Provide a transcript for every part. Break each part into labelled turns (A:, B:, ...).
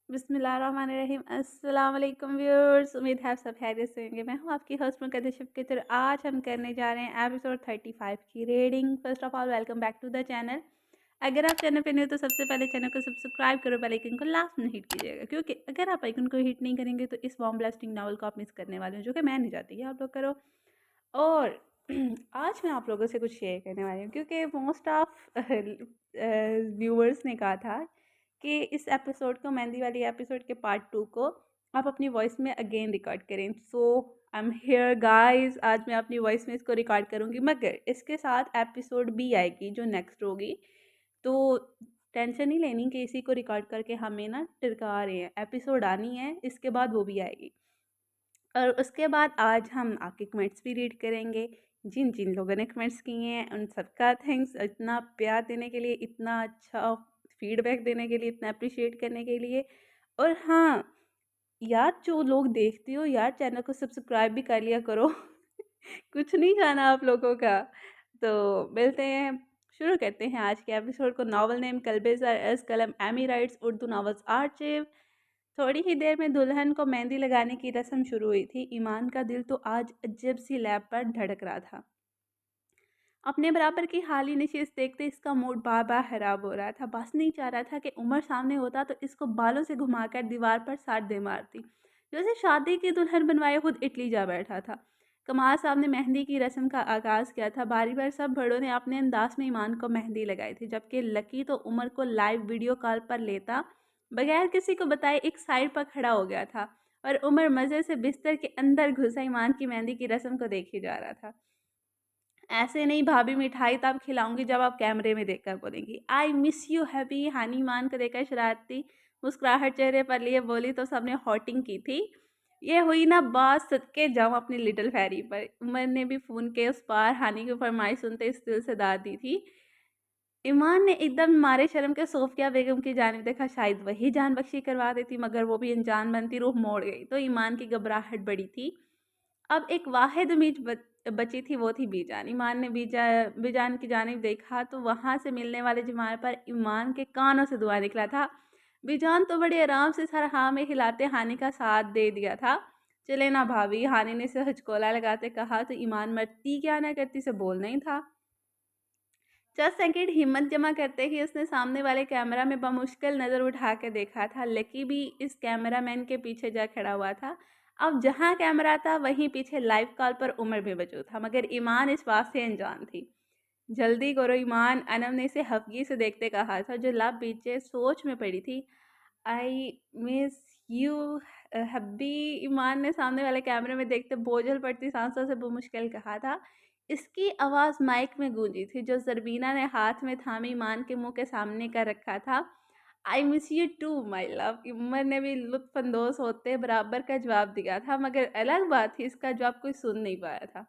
A: बिस्मिल्लाहिर्रहमानिर्रहीम। अस्सलाम वालेकुम व्यूअर्स, उम्मीद है आप सब खैरियत से होंगे। मैं हूँ आपकी होस्ट मुकद्दर शिफ़। आज हम करने जा रहे हैं एपिसोड 35 की reading. First of all welcome back to the channel. अगर आप चैनल पे न्यू तो सबसे पहले चैनल को सब्सक्राइब करो, बेल आइकन को लास्ट में हिट कीजिएगा, क्योंकि अगर आप आइकन को हिट नहीं करेंगे तो इस बॉम्ब ब्लास्टिंग नॉवल को आप मिस करने वाले हो, जो कि मैं नहीं चाहती कि आप लोग करो। और आज मैं आप लोगों से कुछ शेयर करने वाली हूँ, क्योंकि मोस्ट ऑफ व्यूअर्स ने कहा था कि इस एपिसोड को, मेहंदी वाली एपिसोड के पार्ट 2 को आप अपनी वॉइस में अगेन रिकॉर्ड करें। सो आई एम हियर गाइस, आज मैं अपनी वॉइस में इसको रिकॉर्ड करूँगी, मगर इसके साथ एपिसोड भी आएगी जो नेक्स्ट होगी। तो टेंशन नहीं लेनी कि इसी को रिकॉर्ड करके हमें ना टिरका रहे हैं, एपिसोड आनी है, इसके बाद वो भी आएगी। और उसके बाद आज हम आपके कमेंट्स भी रीड करेंगे। जिन जिन लोगों ने कमेंट्स किए हैं उन सबका थैंक्स, इतना प्यार देने के लिए, इतना अच्छा फीडबैक देने के लिए, इतना अप्रिशिएट करने के लिए। और हाँ यार, जो लोग देखते हो यार, चैनल को सब्सक्राइब भी कर लिया करो। कुछ नहीं जाना आप लोगों का। तो मिलते हैं, शुरू करते हैं आज के एपिसोड को। नॉवल नेम कल्बेज़ार एस कलम एमी राइट्स, उर्दू नॉवेल्स आर्चिव। थोड़ी ही देर में दुल्हन को मेहंदी लगाने की रस्म शुरू हुई थी। ईमान का दिल तो आज अजब सी लैब पर धड़क रहा था। अपने बराबर की हाली नशीस देखते इसका मूड बार बार खराब हो रहा था। बस नहीं चाह रहा था कि उमर सामने होता तो इसको बालों से घुमाकर दीवार पर साट दे मारती, जैसे शादी की दुल्हन बनवाए खुद इटली जा बैठा था। कमाल साहब ने मेहंदी की रस्म का आगाज़ किया था। बारी बार सब बड़ों ने अपने अंदाज में ईमान को मेहंदी लगाई थी, जबकि लकी तो उमर को लाइव वीडियो कॉल पर लेता बगैर किसी को बताए एक साइड पर खड़ा हो गया था, और उमर मज़े से बिस्तर के अंदर घुसा ईमान की मेहंदी की रस्म को देखे जा रहा था। ऐसे नहीं भाभी, मिठाई तब खिलाऊँगी जब आप कैमरे में देखकर बोलेंगी, आई मिस यू हैप्पी। हानी ईमान को देखकर शरारती मुस्कुराहट चेहरे पर लिए बोली तो सबने हॉटिंग की थी। ये हुई ना बात, सदके जाऊँ अपनी लिटिल फेरी पर। उमर ने भी फ़ोन के उस पार हानि की फरमाइश सुनते इस दिल से दाद दी थी। ईमान ने एकदम मारे शर्म के सोफिया बेगम की जानिब देखा, शायद वही जान बख्शी करवा देती, मगर वो भी अनजान बनती रूह मोड़ गई तो ईमान की घबराहट बड़ी थी। अब एक वाहिद उम्मीद बची थी, वो थी बीजान। ईमान ने बीजान की जानिब देखा तो वहाँ से मिलने वाले जमाने पर ईमान के कानों से धुआं निकला था। बीजान तो बड़े आराम से सर हाँ में हिलाते हानि का साथ दे दिया था। चले ना भाभी, हानि ने इसे हचकोला लगाते कहा तो ईमान मरती क्या ना करती से बोलना ही था। चंद सेकंड हिम्मत जमा करते ही उसने सामने वाले कैमरा में बमुश्किल नज़र उठा के देखा था। लकी भी इस कैमरामैन के पीछे जा खड़ा हुआ था। अब जहाँ कैमरा था वहीं पीछे लाइव कॉल पर उमर भी मौजूद था, मगर ईमान इस बात से अनजान थी। जल्दी करो ईमान, अनम ने इसे हफगी से देखते कहा था, जो लब पीछे सोच में पड़ी थी। आई मिस यू हब्बी, ईमान ने सामने वाले कैमरे में देखते बोझल पड़ती सांसों से बमुश्किल कहा था। इसकी आवाज़ माइक में गूंजी थी, जो जरबीना ने हाथ में थामे ईमान के मुंह के सामने कर रखा था। I miss you too my love, Umar ने भी लुत्फानंदोज होते बराबर का जवाब दिया था, मगर अलग बात थी, इसका जवाब कोई सुन नहीं पाया था।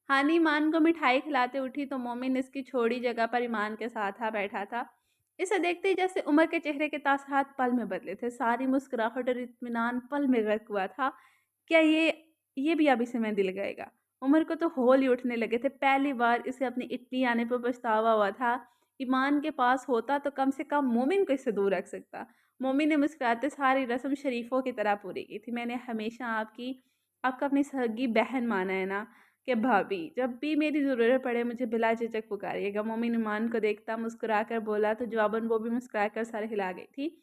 A: हानी ईमान को मिठाई खिलाते उठी तो मोमिन इसकी छोड़ी जगह पर ईमान के साथ आ बैठा था। इसे देखते ही जैसे उमर के चेहरे के तासरात पल में बदले थे। सारी मुस्कुराहट और इत्मीनान पल में गर्क हुआ था। क्या ये भी अब इसे मेहंदी लगाएगा? उमर को तो होल ही उठने लगे थे। पहली बार इसे अपनी इटली आने पर पछतावा हुआ था। ईमान के पास होता तो कम से कम मोमिन को इससे दूर रख सकता। मोमिन ने मुस्कुराते सारी रस्म शरीफों की तरह पूरी की थी। मैंने हमेशा आपका अपनी सगी बहन माना है ना, कि भाभी जब भी मेरी ज़रूरत पड़े मुझे बिला झिझक पुकारिएगा। मोमिन ईमान को देखता मुस्कुराकर बोला तो जवाबन वो भी मुस्कुराकर सर हिला गई थी।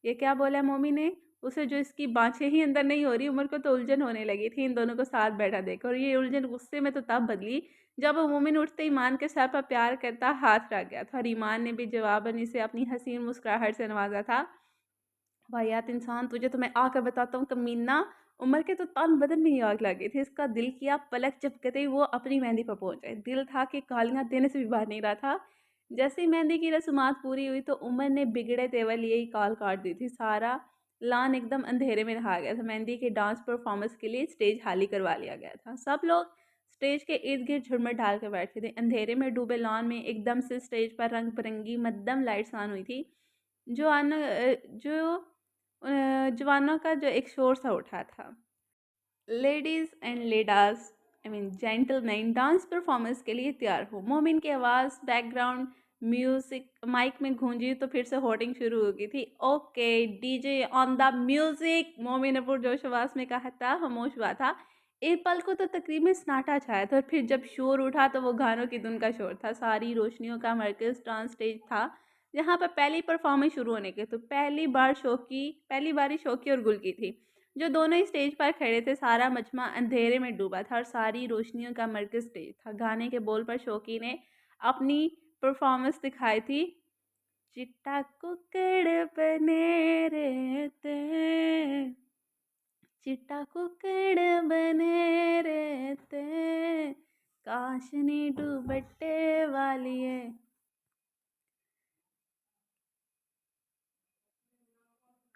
A: ये क्या बोला मोमिन ने? उसे जो इसकी बाँछें ही अंदर नहीं हो रही, उमर को तो उलझन होने लगी थी इन दोनों को साथ बैठा देख। और ये उलझन गुस्से में तो तब बदली जब वो मोमिन उठते ईमान के सर पर प्यार करता हाथ रख गया था, और ईमान ने भी जवाबन इसे अपनी हसीन मुस्कुराहट से नवाजा था। वाहियात इंसान, तुझे तो मैं आकर बताता हूँ कमीना। उमर के तो तन बदन में ही आग लगी थी। इसका दिल किया पलक झपकते ही वो अपनी मेहंदी पर पहुंच गए। दिल था कि गालियां देने से भी बाहर नहीं रहा था। जैसे ही मेहंदी की रस्मात पूरी हुई तो उमर ने बिगड़े तेवर लिए ही कॉल काट दी थी। सारा लान एकदम अंधेरे में रहा गया था। मेहंदी के डांस परफॉर्मेंस के लिए स्टेज खाली करवा लिया गया था। सब लोग स्टेज के इर्द गिर्द झुरमट डाल कर बैठे थे। अंधेरे में डूबे लॉन में एकदम से स्टेज पर रंग बिरंगी मद्दम लाइट्स ऑन हुई थी। जो जवानों का जो एक शोर सा उठा था। लेडीज एंड लेडास, I mean gentlemen, dance performance के लिए तैयार हो। मोमिन की आवाज़ बैकग्राउंड म्यूज़िक माइक में गूंजी तो फिर से होर्डिंग शुरू हो गई थी। Okay, DJ on the music, मोमिन अपूर जोश-ओ-वास में कहा था, खामोश हुआ था। एक पल को तो तकरीबन सन्नाटा छाया था और फिर जब शोर उठा तो वो गानों की धुन का शोर था। सारी रोशनियों का मरकज़ डांस स्टेज था, जहाँ पर पहली परफ़ॉर्मेंस शुरू होने की तो पहली बारी शौकी और गुल की थी, जो दोनों ही स्टेज पर खड़े थे। सारा मजमा अंधेरे में डूबा था और सारी रोशनियों का मरकज़ स्टेज था। गाने के बोल पर शौकी ने अपनी परफॉर्मेंस दिखाई थी। चिट्टा कुकड़ बने रहते, चिट्टा कुकड़ बने रहते, काशनी दुपट्टे वालिए।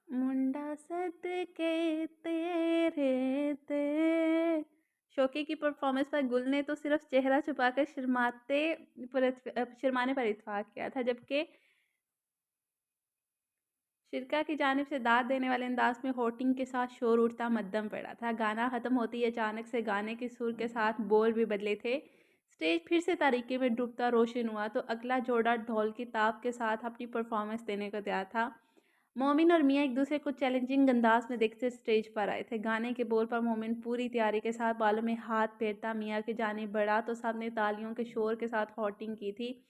A: मुंडा सदके तेरे ते। शोकी की परफॉर्मेंस पर गुल ने तो सिर्फ चेहरा छुपाकर शर्माने पर इत्फाक किया था, जबकि शिरका की जानिब से दाद देने वाले अंदाज में होर्डिंग के साथ शोर उठता मद्दम पड़ा था। गाना ख़त्म होते ही अचानक से गाने के सुर के साथ बोल भी बदले थे। स्टेज फिर से तारीकी में डूबता रोशन हुआ तो अगला जोड़ा ढोल की ताप के साथ अपनी परफॉर्मेंस देने को तैयार था। मोमिन और मियाँ एक दूसरे को चैलेंजिंग अंदाज में देखते स्टेज पर आए थे। गाने के बोल पर मोमिन पूरी तैयारी के साथ बालों में हाथ फेरता मियाँ की जानिब बढ़ा तो सबने तालियों के शोर के साथ होर्डिंग की थी।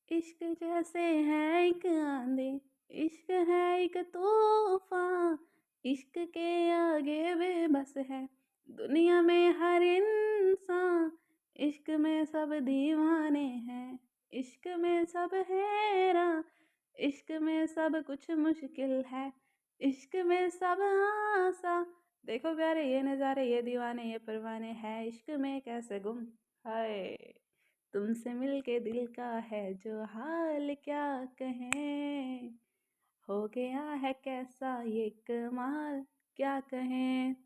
A: इश्क जैसे है एक आंधी, इश्क है एक तूफान, इश्क के आगे बेबस है दुनिया में हर इंसान, इश्क में सब दीवाने हैं, इश्क में सब हैरान, इश्क में सब कुछ मुश्किल है, इश्क में सब आसान। देखो प्यारे ये नज़ारे, ये दीवाने, ये परवाने हैं इश्क में कैसे गुम। हाय, तुमसे मिलके दिल का है जो हाल क्या कहें, हो गया है कैसा ये कमाल क्या कहें।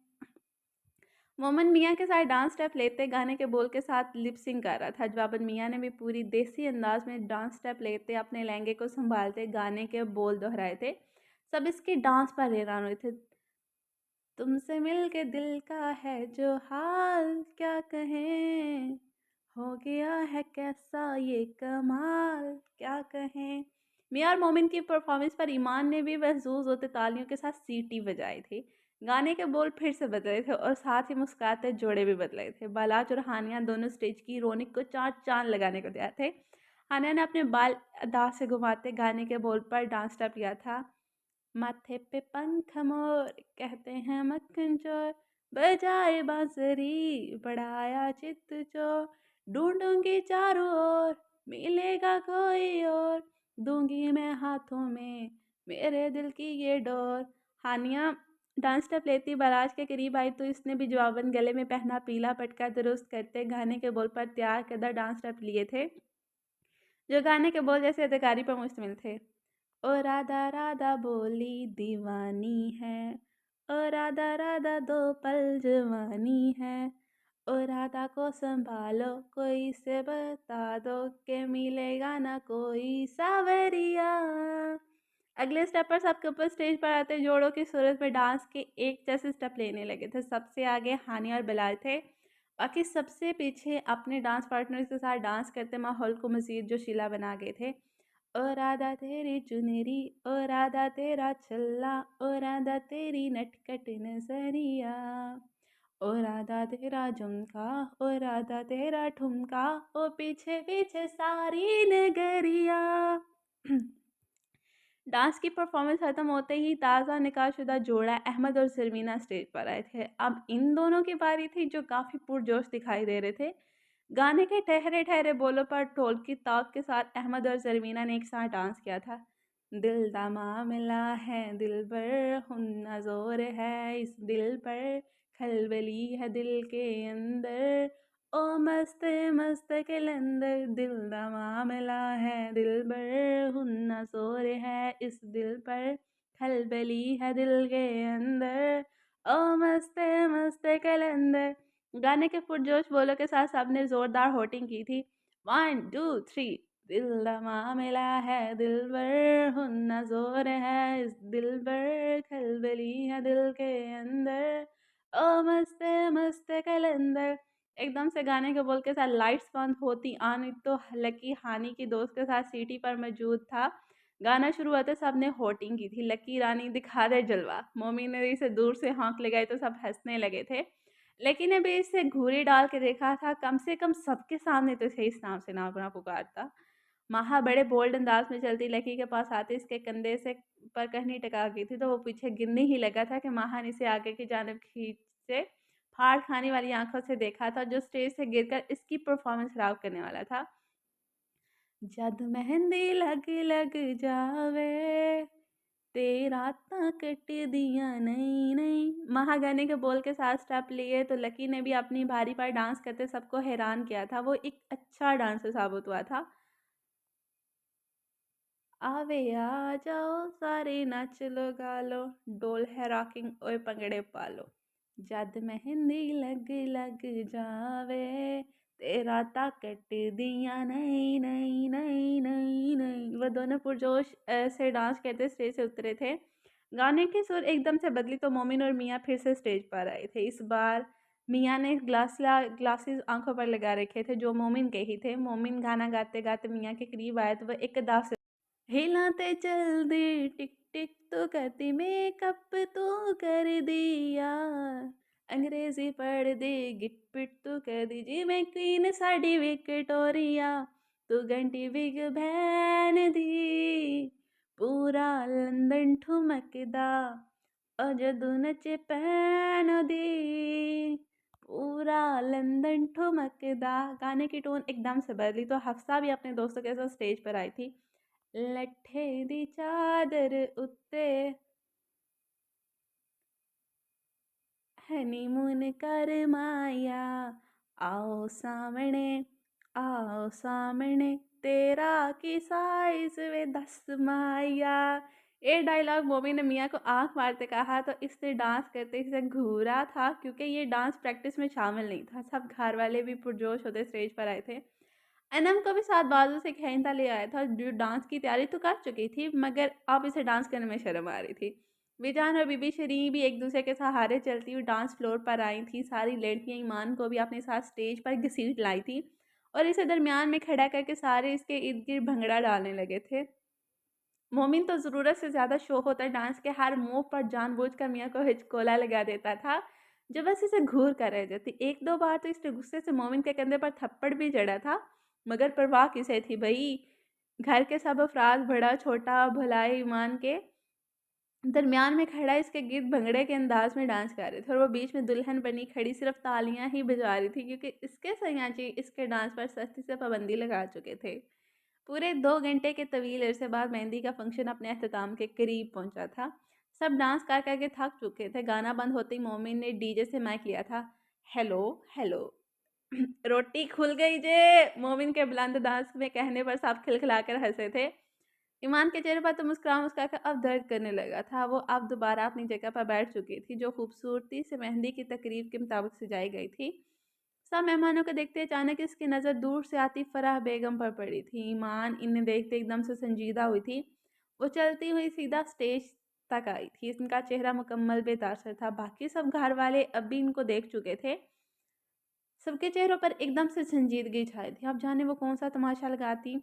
A: मोमन मियाँ के साथ डांस स्टेप लेते गाने के बोल के साथ लिप सिंक कर रहा था। जवाबन मियाँ ने भी पूरी देसी अंदाज में डांस स्टेप लेते अपने लहंगे को संभालते गाने के बोल दोहराए थे। सब इसके डांस पर हैरान हुए थे। तुमसे मिलके दिल का है जो हाल क्या कहें, हो गया है कैसा ये कमाल क्या कहें। मियां और मोमिन की परफॉर्मेंस पर ईमान ने भी महसूस होते तालियों के साथ सीटी बजाई थी। गाने के बोल फिर से बदले थे और साथ ही मुस्कुराते जोड़े भी बदले थे। बालाच और हानिया दोनों स्टेज की रौनक को चार चांद लगाने को तैयार थे। हानिया ने अपने बाल अदा से घुमाते गाने के बोल पर डांस स्टेप किया था। माथे पे पंख मोर कहते हैं मक्खन चोर, बजाए बांसुरी बढ़ाया चित चोर, ढूंढूंगी चारों ओर मिलेगा कोई और, दूंगी मैं हाथों में मेरे दिल की ये डोर। हानिया डांस स्टेप लेती बाराज के करीब आई तो इसने भी जवाबन गले में पहना पीला पटका दुरुस्त करते गाने के बोल पर तैयार करदा डांस स्टेप लिए थे, जो गाने के बोल जैसे अदाकारी पर मुश्तमिल थे। ओ राधा राधा बोली दीवानी है, ओ राधा राधा दो पल जवानी है, ओ राधा को संभालो कोई से बता दो के मिलेगा ना कोई सावरिया। अगले स्टेप पर सब कपल स्टेज पर आते जोड़ों की सूरत में डांस के एक जैसे स्टेप लेने लगे थे। सबसे आगे हानिया और बिलाल थे, बाकी सबसे पीछे अपने डांस पार्टनर्स के साथ डांस करते माहौल को मजीद जोशीला बना गए थे। ओ राधा तेरी चुनरी, ओ राधा तेरा छल्ला, ओ राधा तेरी नटखट नजरिया, ओ राधा तेरा झुमका, ओ राधा तेरा ठुमका, ओ पीछे पीछे सारी नगरिया। डांस की परफॉर्मेंस खत्म होते ही ताज़ा निकाहशुदा जोड़ा अहमद और सरवीना स्टेज पर आए थे। अब इन दोनों की बारी थी, जो काफ़ी पुरजोश दिखाई दे रहे थे। गाने के ठहरे ठहरे बोलों पर ढोल की ताक के साथ अहमद और सरवीना ने एक साथ डांस किया था। दिल दा मामला है दिल पर हुन्ना जोर है इस दिल पर, खलबली है दिल के अंदर, ओ मस्त मस्त कलंदर, दिल दा मामला है दिल पर हुन्ना जोर है इस दिल पर, खलबली है दिल के अंदर, ओ मस्त मस्त कलंदर। गाने के पुरजोश बोलों के साथ सबने जोरदार होटिंग की थी। 1 2 3, दिल दा मामला है दिल पर हुन्ना जोर है इस दिल पर, खलबली है दिल के अंदर, ओ मस्त मस्त कलंदर। एकदम से गाने के बोल के साथ लाइट्स बंद होती आनी तो लकी हानि की दोस्त के साथ सीटी पर मौजूद था। गाना शुरू होते सबने होटिंग की थी, लकी रानी दिखा दे जलवा। मोमी ने इसे दूर से हाँक लगाई तो सब हंसने लगे थे। लेकिन अभी इसे घूरी डाल के देखा था, कम से कम सबके सामने तो इसे इस नाम से ना ना पुकारता। महा बड़े बोल्ड अंदाज में चलती लकी के पास आते इसके कंधे से पर कहनी टका गई थी तो वो पीछे गिरने ही लगा था कि महा ने इसे आगे की जानब खींचे फाड़ खाने वाली आंखों से देखा था, जो स्टेज से गिरकर इसकी परफॉर्मेंस खराब करने वाला था। जद मेहंदी लग लग जावे तेरा ता कट दिया नहीं नहीं। महा गाने के बोल के साथ स्टेप लिए तो लकी ने भी अपनी भारी पर डांस करते सबको हैरान किया था। वो एक अच्छा डांसर साबित हुआ था। आवे आ जाओ सारे नाच लो गा लो, डोल है रॉकिंग ओए पंगड़े पालो। जद मेहंदी लग लग जावे तेरा ताकत दिया नहीं नहीं नहीं नहीं नहीं। वह दोनों पुरजोश ऐसे डांस करते स्टेज से उतरे थे। गाने की सुर एकदम से बदली तो मोमिन और मियाँ फिर से स्टेज पर आए थे। इस बार मियाँ ने ग्लासेस आंखों पर लगा रखे थे जो मोमिन के ही थे। मोमिन गाना गाते गाते मियाँ के करीब आए तो वह एकदम से हिलाते चल दे, टिक टिक तो करती मेकअप तो कर दिया, अंग्रेजी पढ़ दे गिट पिट तो कर दी जी मैं क्वीन साडी विक्टोरिया, तू घंटी बिग भैन दी, पूरा लंदन ठुमकदा और जदू नचे पैन दी, पूरा लंदन ठुमकदा। गाने की टोन एकदम से बदली तो हफ्सा भी अपने दोस्तों के साथ स्टेज पर आई थी। लट्ठे दी चादर उत्ते हनीमून कर माया, आओ सामने तेरा की साइज वे 10 माया। ये डायलॉग मोमी ने मियाँ को आंख मारते कहा तो इसने डांस करते इसे घूरा था, क्योंकि ये डांस प्रैक्टिस में शामिल नहीं था। सब घर वाले भी पुरजोश होते स्टेज पर आए थे। अनम को भी साथ बाजू से खींचता ले आया था, जो डांस की तैयारी तो कर चुकी थी मगर अब इसे डांस करने में शर्म आ रही थी। विजान और बीबी शरीं भी एक दूसरे के सहारे चलती हुई डांस फ्लोर पर आई थी। सारी लड़कियां ईमान को भी अपने साथ स्टेज पर घसीट लाई थी और इसे दरमियान में खड़ा करके सारे इसके इर्द गिर्द भंगड़ा डालने लगे थे। मोमिन तो ज़रूरत से ज़्यादा शो होता डांस के हर मूव पर जानबूझकर मियाँ को हिचकोला लगा देता था, जो बस इसे घूर कर रह जाती। एक दो बार तो इसने गुस्से से मोमिन के कंधे पर थप्पड़ भी जड़ा था, मगर परवाह किसे थी भई। घर के सब अफराद बड़ा छोटा भलाई ईमान के दरमियान में खड़ा इसके गिर्द भंगड़े के अंदाज में डांस कर रहे थे और वो बीच में दुल्हन बनी खड़ी सिर्फ तालियां ही बजा रही थी, क्योंकि इसके सैया जी इसके डांस पर सख्ती से पाबंदी लगा चुके थे। पूरे 2 घंटे के तवील अरसे बाद मेहंदी का फंक्शन अपने अख्ताम के करीब पहुंचा था। सब डांस कर कर के थक चुके थे। गाना बंद होते ही मोमिन ने डीजे से माइक लिया था। हेलो हेलो रोटी खुल गई जे, मोमिन के बुलंद डांस में कहने पर सब खिलखिलाकर हंसे थे। ईमान के चेहरे पर तो मुस्कुरा मुस्कुरा कर अब दर्द करने लगा था। वो अब दोबारा अपनी जगह पर बैठ चुकी थी, जो खूबसूरती से मेहंदी की तकरीब के मुताबिक सजाई गई थी। सब मेहमानों को देखते अचानक इसकी नज़र दूर से आती फराह बेगम पर पड़ी थी। ईमान इन्हें देखते एकदम से संजीदा हुई थी। वो चलती हुई सीधा स्टेज तक आई थी। इनका चेहरा मुकम्मल बेतासर था। बाकी सब घर वाले अब भी इनको देख चुके थे। सबके चेहरों पर एकदम से संजीदगी छाई थी। अब जाने वो कौन सा तमाशा लगाती।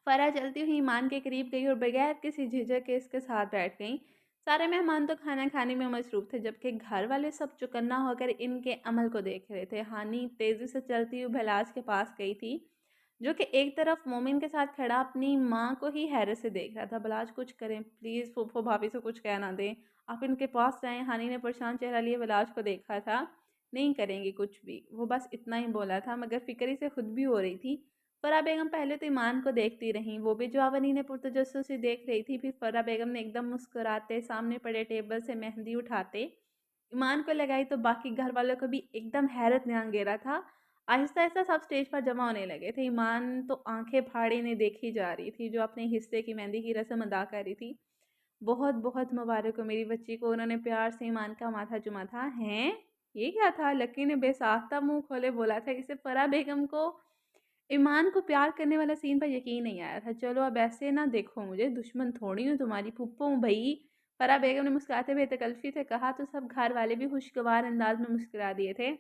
A: फराह चलती हुई ईमान के करीब गई और बगैर किसी झिझक के इसके साथ बैठ गई। सारे मेहमान तो खाना खाने में मसरूफ थे, जबकि घर वाले सब चौकन्ना होकर इनके अमल को देख रहे थे। हानि तेजी से चलती हुई भलाज के पास गई थी, जो कि एक तरफ मोमिन के साथ खड़ा अपनी माँ को ही हैरत से देख रहा था। भलाज कुछ करें प्लीज़, फूफो भाभी से कुछ कह ना दें, आप इनके पास जाएं। हानि ने परेशान चेहरा लिए भलाज को देखा था। नहीं करेंगी कुछ भी, वो बस इतना ही बोला था, मगर फिक्र से खुद भी हो रही थी। फराह बेगम पहले तो ईमान को देखती रहीं, वो भी जवानी ने पुरतजस्सुसी देख रही थी। फिर फराह बेगम ने एकदम मुस्कुराते सामने पड़े टेबल से मेहंदी उठाते ईमान को लगाई तो बाकी घर वालों को भी एकदम हैरत ने घेरा था। आहिस्ता आहिस्ता सब स्टेज पर जमा होने लगे थे। ईमान तो आंखें फाड़े ने देखी जा रही थी, जो अपने हिस्से की मेहंदी की रस्म अदा कर रही थी। बहुत बहुत मुबारक हो मेरी बच्ची को, उन्होंने प्यार से ईमान का माथा चुमा था। हैं ये क्या था? लकी ने बेसाख्ता मुंह खोले बोला था। इसे फराह बेगम को ईमान को प्यार करने वाला सीन पर यकीन नहीं आया था। चलो अब ऐसे ना देखो मुझे, दुश्मन थोड़ी हूँ, तुम्हारी फूफो हूँ भई। फराह बेगम ने मुस्कुराते हुए तकल्फी से कहा तो सब घर वाले भी खुशगवार अंदाज में मुस्कुरा दिए थे।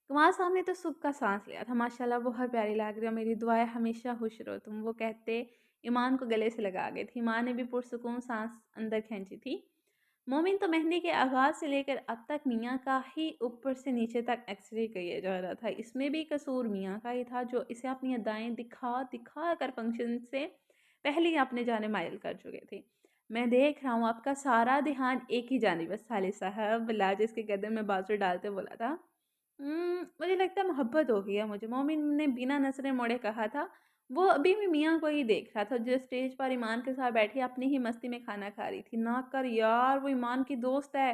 A: कुमार साहब ने तो सुख का साँस लिया था, माशाल्लाह बहुत प्यारी लग रही हो, मेरी दुआएँ हमेशा खुश रहो तुम, वो कहते ईमान को गले से लगा गई थी। माँ ने भी पुरसुकून साँस अंदर खींची थी। मोमिन तो मेहंदी के आगाज़ से लेकर अब तक मियाँ का ही ऊपर से नीचे तक एक्स-रे किया जा रहा था। इसमें भी कसूर मियाँ का ही था जो इसे अपनी अदाएँ दिखा कर फंक्शन से पहले ही अपने जाने माइल कर चुके थे। मैं देख रहा हूँ आपका सारा ध्यान एक ही जानिब है साले साहब, लाजिज़ के गर्दन में बाजू डालते बोला था। मुझे लगता है मोहब्बत हो गई है मुझे, मोमिन ने बिना नज़रें मोड़े कहा था। वो अभी भी मियाँ को ही देख रहा था जो स्टेज पर ईमान के साथ बैठी अपनी ही मस्ती में खाना खा रही थी। ना कर यार, वो ईमान की दोस्त है।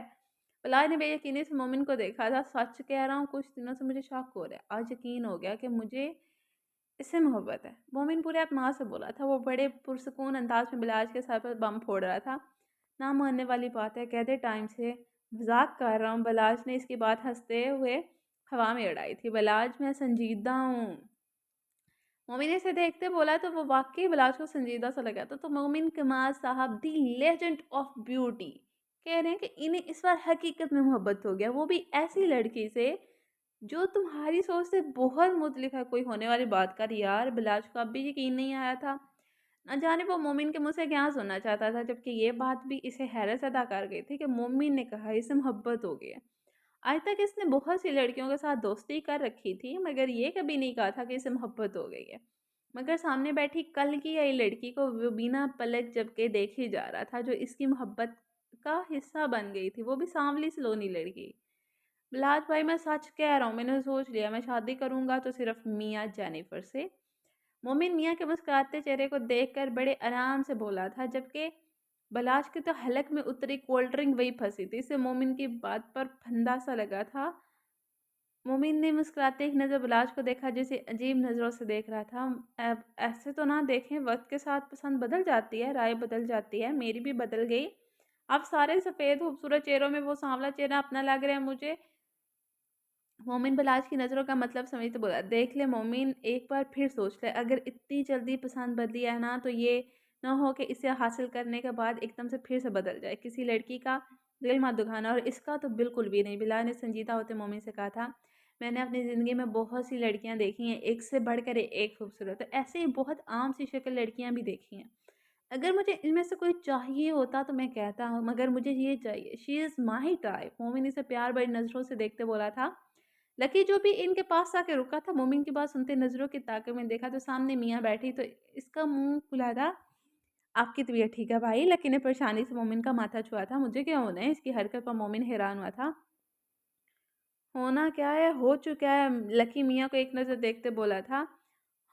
A: पलाश ने बेयकीनी से मोमिन को देखा था। सच कह रहा हूँ, कुछ दिनों से मुझे शक हो रहा है। आज यकीन हो गया कि मुझे इससे मोहब्बत है। मोमिन पूरे एतमाद से बोला था। वो बड़े पुरसुकून अंदाज में बिलाज के सर पर बम फोड़ रहा था। ना मानने वाली बात है, कहते टाइम से मजाक कर रहा हूँ। बिलाज ने इसकी बात हंसते हुए हवा में उड़ाई थी। बिलाज, मैं संजीदा हूँ। मोमिन इसे देखते बोला तो वो वाकई बिलाज को संजीदा सा लगा था। तो मोमिन कमाल साहब, दी लेजेंड ऑफ ब्यूटी, कह रहे हैं कि इन्हें इस बार हकीकत में मोहब्बत हो गया, वो भी ऐसी लड़की से जो तुम्हारी सोच से बहुत मुख्तलिफ है। कोई होने वाली बात कर यार। बिलाज को अब भी यकीन नहीं आया था। न जाने वो मोमिन के मुंह से क्या सुनना चाहता था, जबकि ये बात भी इसे हैरत अदा कर गई थी कि मोमिन ने कहा इसे मोहब्बत हो गई है। आज तक इसने बहुत सी लड़कियों के साथ दोस्ती कर रखी थी, मगर ये कभी नहीं कहा था कि इसे मोहब्बत हो गई है। मगर सामने बैठी कल की आई लड़की को वो बिना पलक झपके देखे जा रहा था, जो इसकी मोहब्बत का हिस्सा बन गई थी, वो भी सांवली सलोनी लड़की। बिलाज भाई, मैं सच कह रहा हूँ, मैंने सोच लिया मैं शादी करूंगा तो सिर्फ मियाँ जेनिफर से। मोमिन मियाँ के मुस्कुराते चेहरे को देखकर बड़े आराम से बोला था, जबकि बलाश के तो हलक में उतरी कोल्ड ड्रिंक वही फंसी थी। इसे मोमिन की बात पर फंदा सा लगा था। मोमिन ने मुस्कुराते एक नज़र बलाश को देखा, जिसे अजीब नज़रों से देख रहा था। अब ऐसे तो ना देखें, वक्त के साथ पसंद बदल जाती है, राय बदल जाती है, मेरी भी बदल गई। अब सारे सफ़ेद खूबसूरत चेहरों में वो सांवला चेहरा अपना लग रहा है मुझे। मोमिन बलाज की नज़रों का मतलब समझते बोला, देख ले मोमिन, एक बार फिर सोच ले, अगर इतनी जल्दी पसंद बदली है ना, तो ये ना हो कि इसे हासिल करने के बाद एकदम से फिर से बदल जाए। किसी लड़की का दिल मत दुखाना, और इसका तो बिल्कुल भी नहीं। बिलाल ने संजीदा होते मोमिन से कहा था, मैंने अपनी ज़िंदगी में बहुत सी लड़कियां देखी हैं, एक से बढ़कर एक खूबसूरत, तो ऐसे ही बहुत आम सी शक्ल लड़कियां भी देखी हैं। अगर मुझे इनमें से कोई चाहिए होता तो मैं कहता हूँ, मगर मुझे ये चाहिए, शी इज़ माही टाइप। मोमिन इसे प्यार भरी नज़रों से देखते बोला था। लकी जो भी इनके पास आके रुका था, मोमिन की बात सुनते नज़रों की ताक़त में देखा तो सामने मियाँ बैठी, तो इसका मुँह खुला था। आपकी तबीयत ठीक है भाई? लकी ने परेशानी से मोमिन का माथा छुआ था। मुझे क्या होना है? इसकी हरकत पर मोमिन हैरान हुआ था। होना क्या है, हो चुका है। लकी मियाँ को एक नज़र देखते बोला था।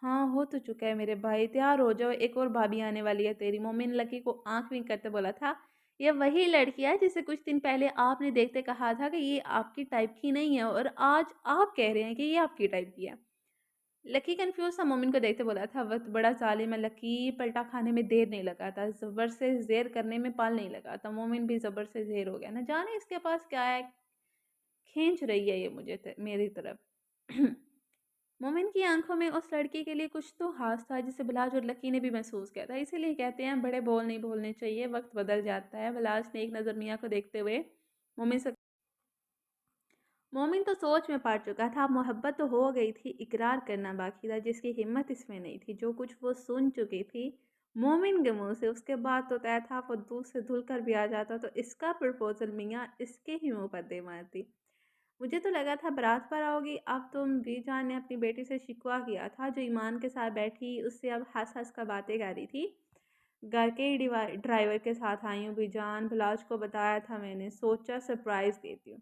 A: हाँ, हो तो चुका है मेरे भाई, तैयार हो जाओ, एक और भाभी आने वाली है तेरी। मोमिन लकी को आँख विंक करते बोला था। ये वही लड़की है जिसे कुछ दिन पहले आपने देखते कहा था कि ये आपकी टाइप की नहीं है, और आज आप कह रहे हैं कि ये आपकी टाइप की है। लकी कंफ्यूज था, मोमिन को देखते बोला था, वक्त बड़ा ज़ालिम है लकी, पलटा खाने में देर नहीं लगा था, ज़बर से ज़ेर करने में पाल नहीं लगा था। मोमिन भी ज़बर से ज़ेर हो गया। ना जाने इसके पास क्या है, खींच रही है ये मुझे मेरी तरफ। मोमिन की आंखों में उस लड़की के लिए कुछ तो खास था, जिसे बिलाज और लकी ने भी महसूस किया था। इसीलिए कहते हैं बड़े बोल नहीं बोलने चाहिए, वक्त बदल जाता है। बिलाज ने एक नज़र मियाँ को देखते हुए मोमिन से, मोमिन तो सोच में पड़ चुका था। मोहब्बत तो हो गई थी, इकरार करना बाकी था, जिसकी हिम्मत इसमें नहीं थी। जो कुछ वो सुन चुकी थी मोमिन के मुंह से, उसके बाद तो तय था वो दूध से धुल कर भी आ जाता तो इसका प्रपोजल मियाँ इसके ही मुंह पर दे मारती। मुझे तो लगा था बारात पर आओगी। अब तुम बीजान ने अपनी बेटी से शिकवा किया था, जो ईमान के साथ बैठी उससे अब हंस हंस कर बातें कर रही थी। घर के ही ड्राइवर के साथ आई हूँ बीजान, बिलाज को बताया था मैंने, सोचा सरप्राइज देती हूँ।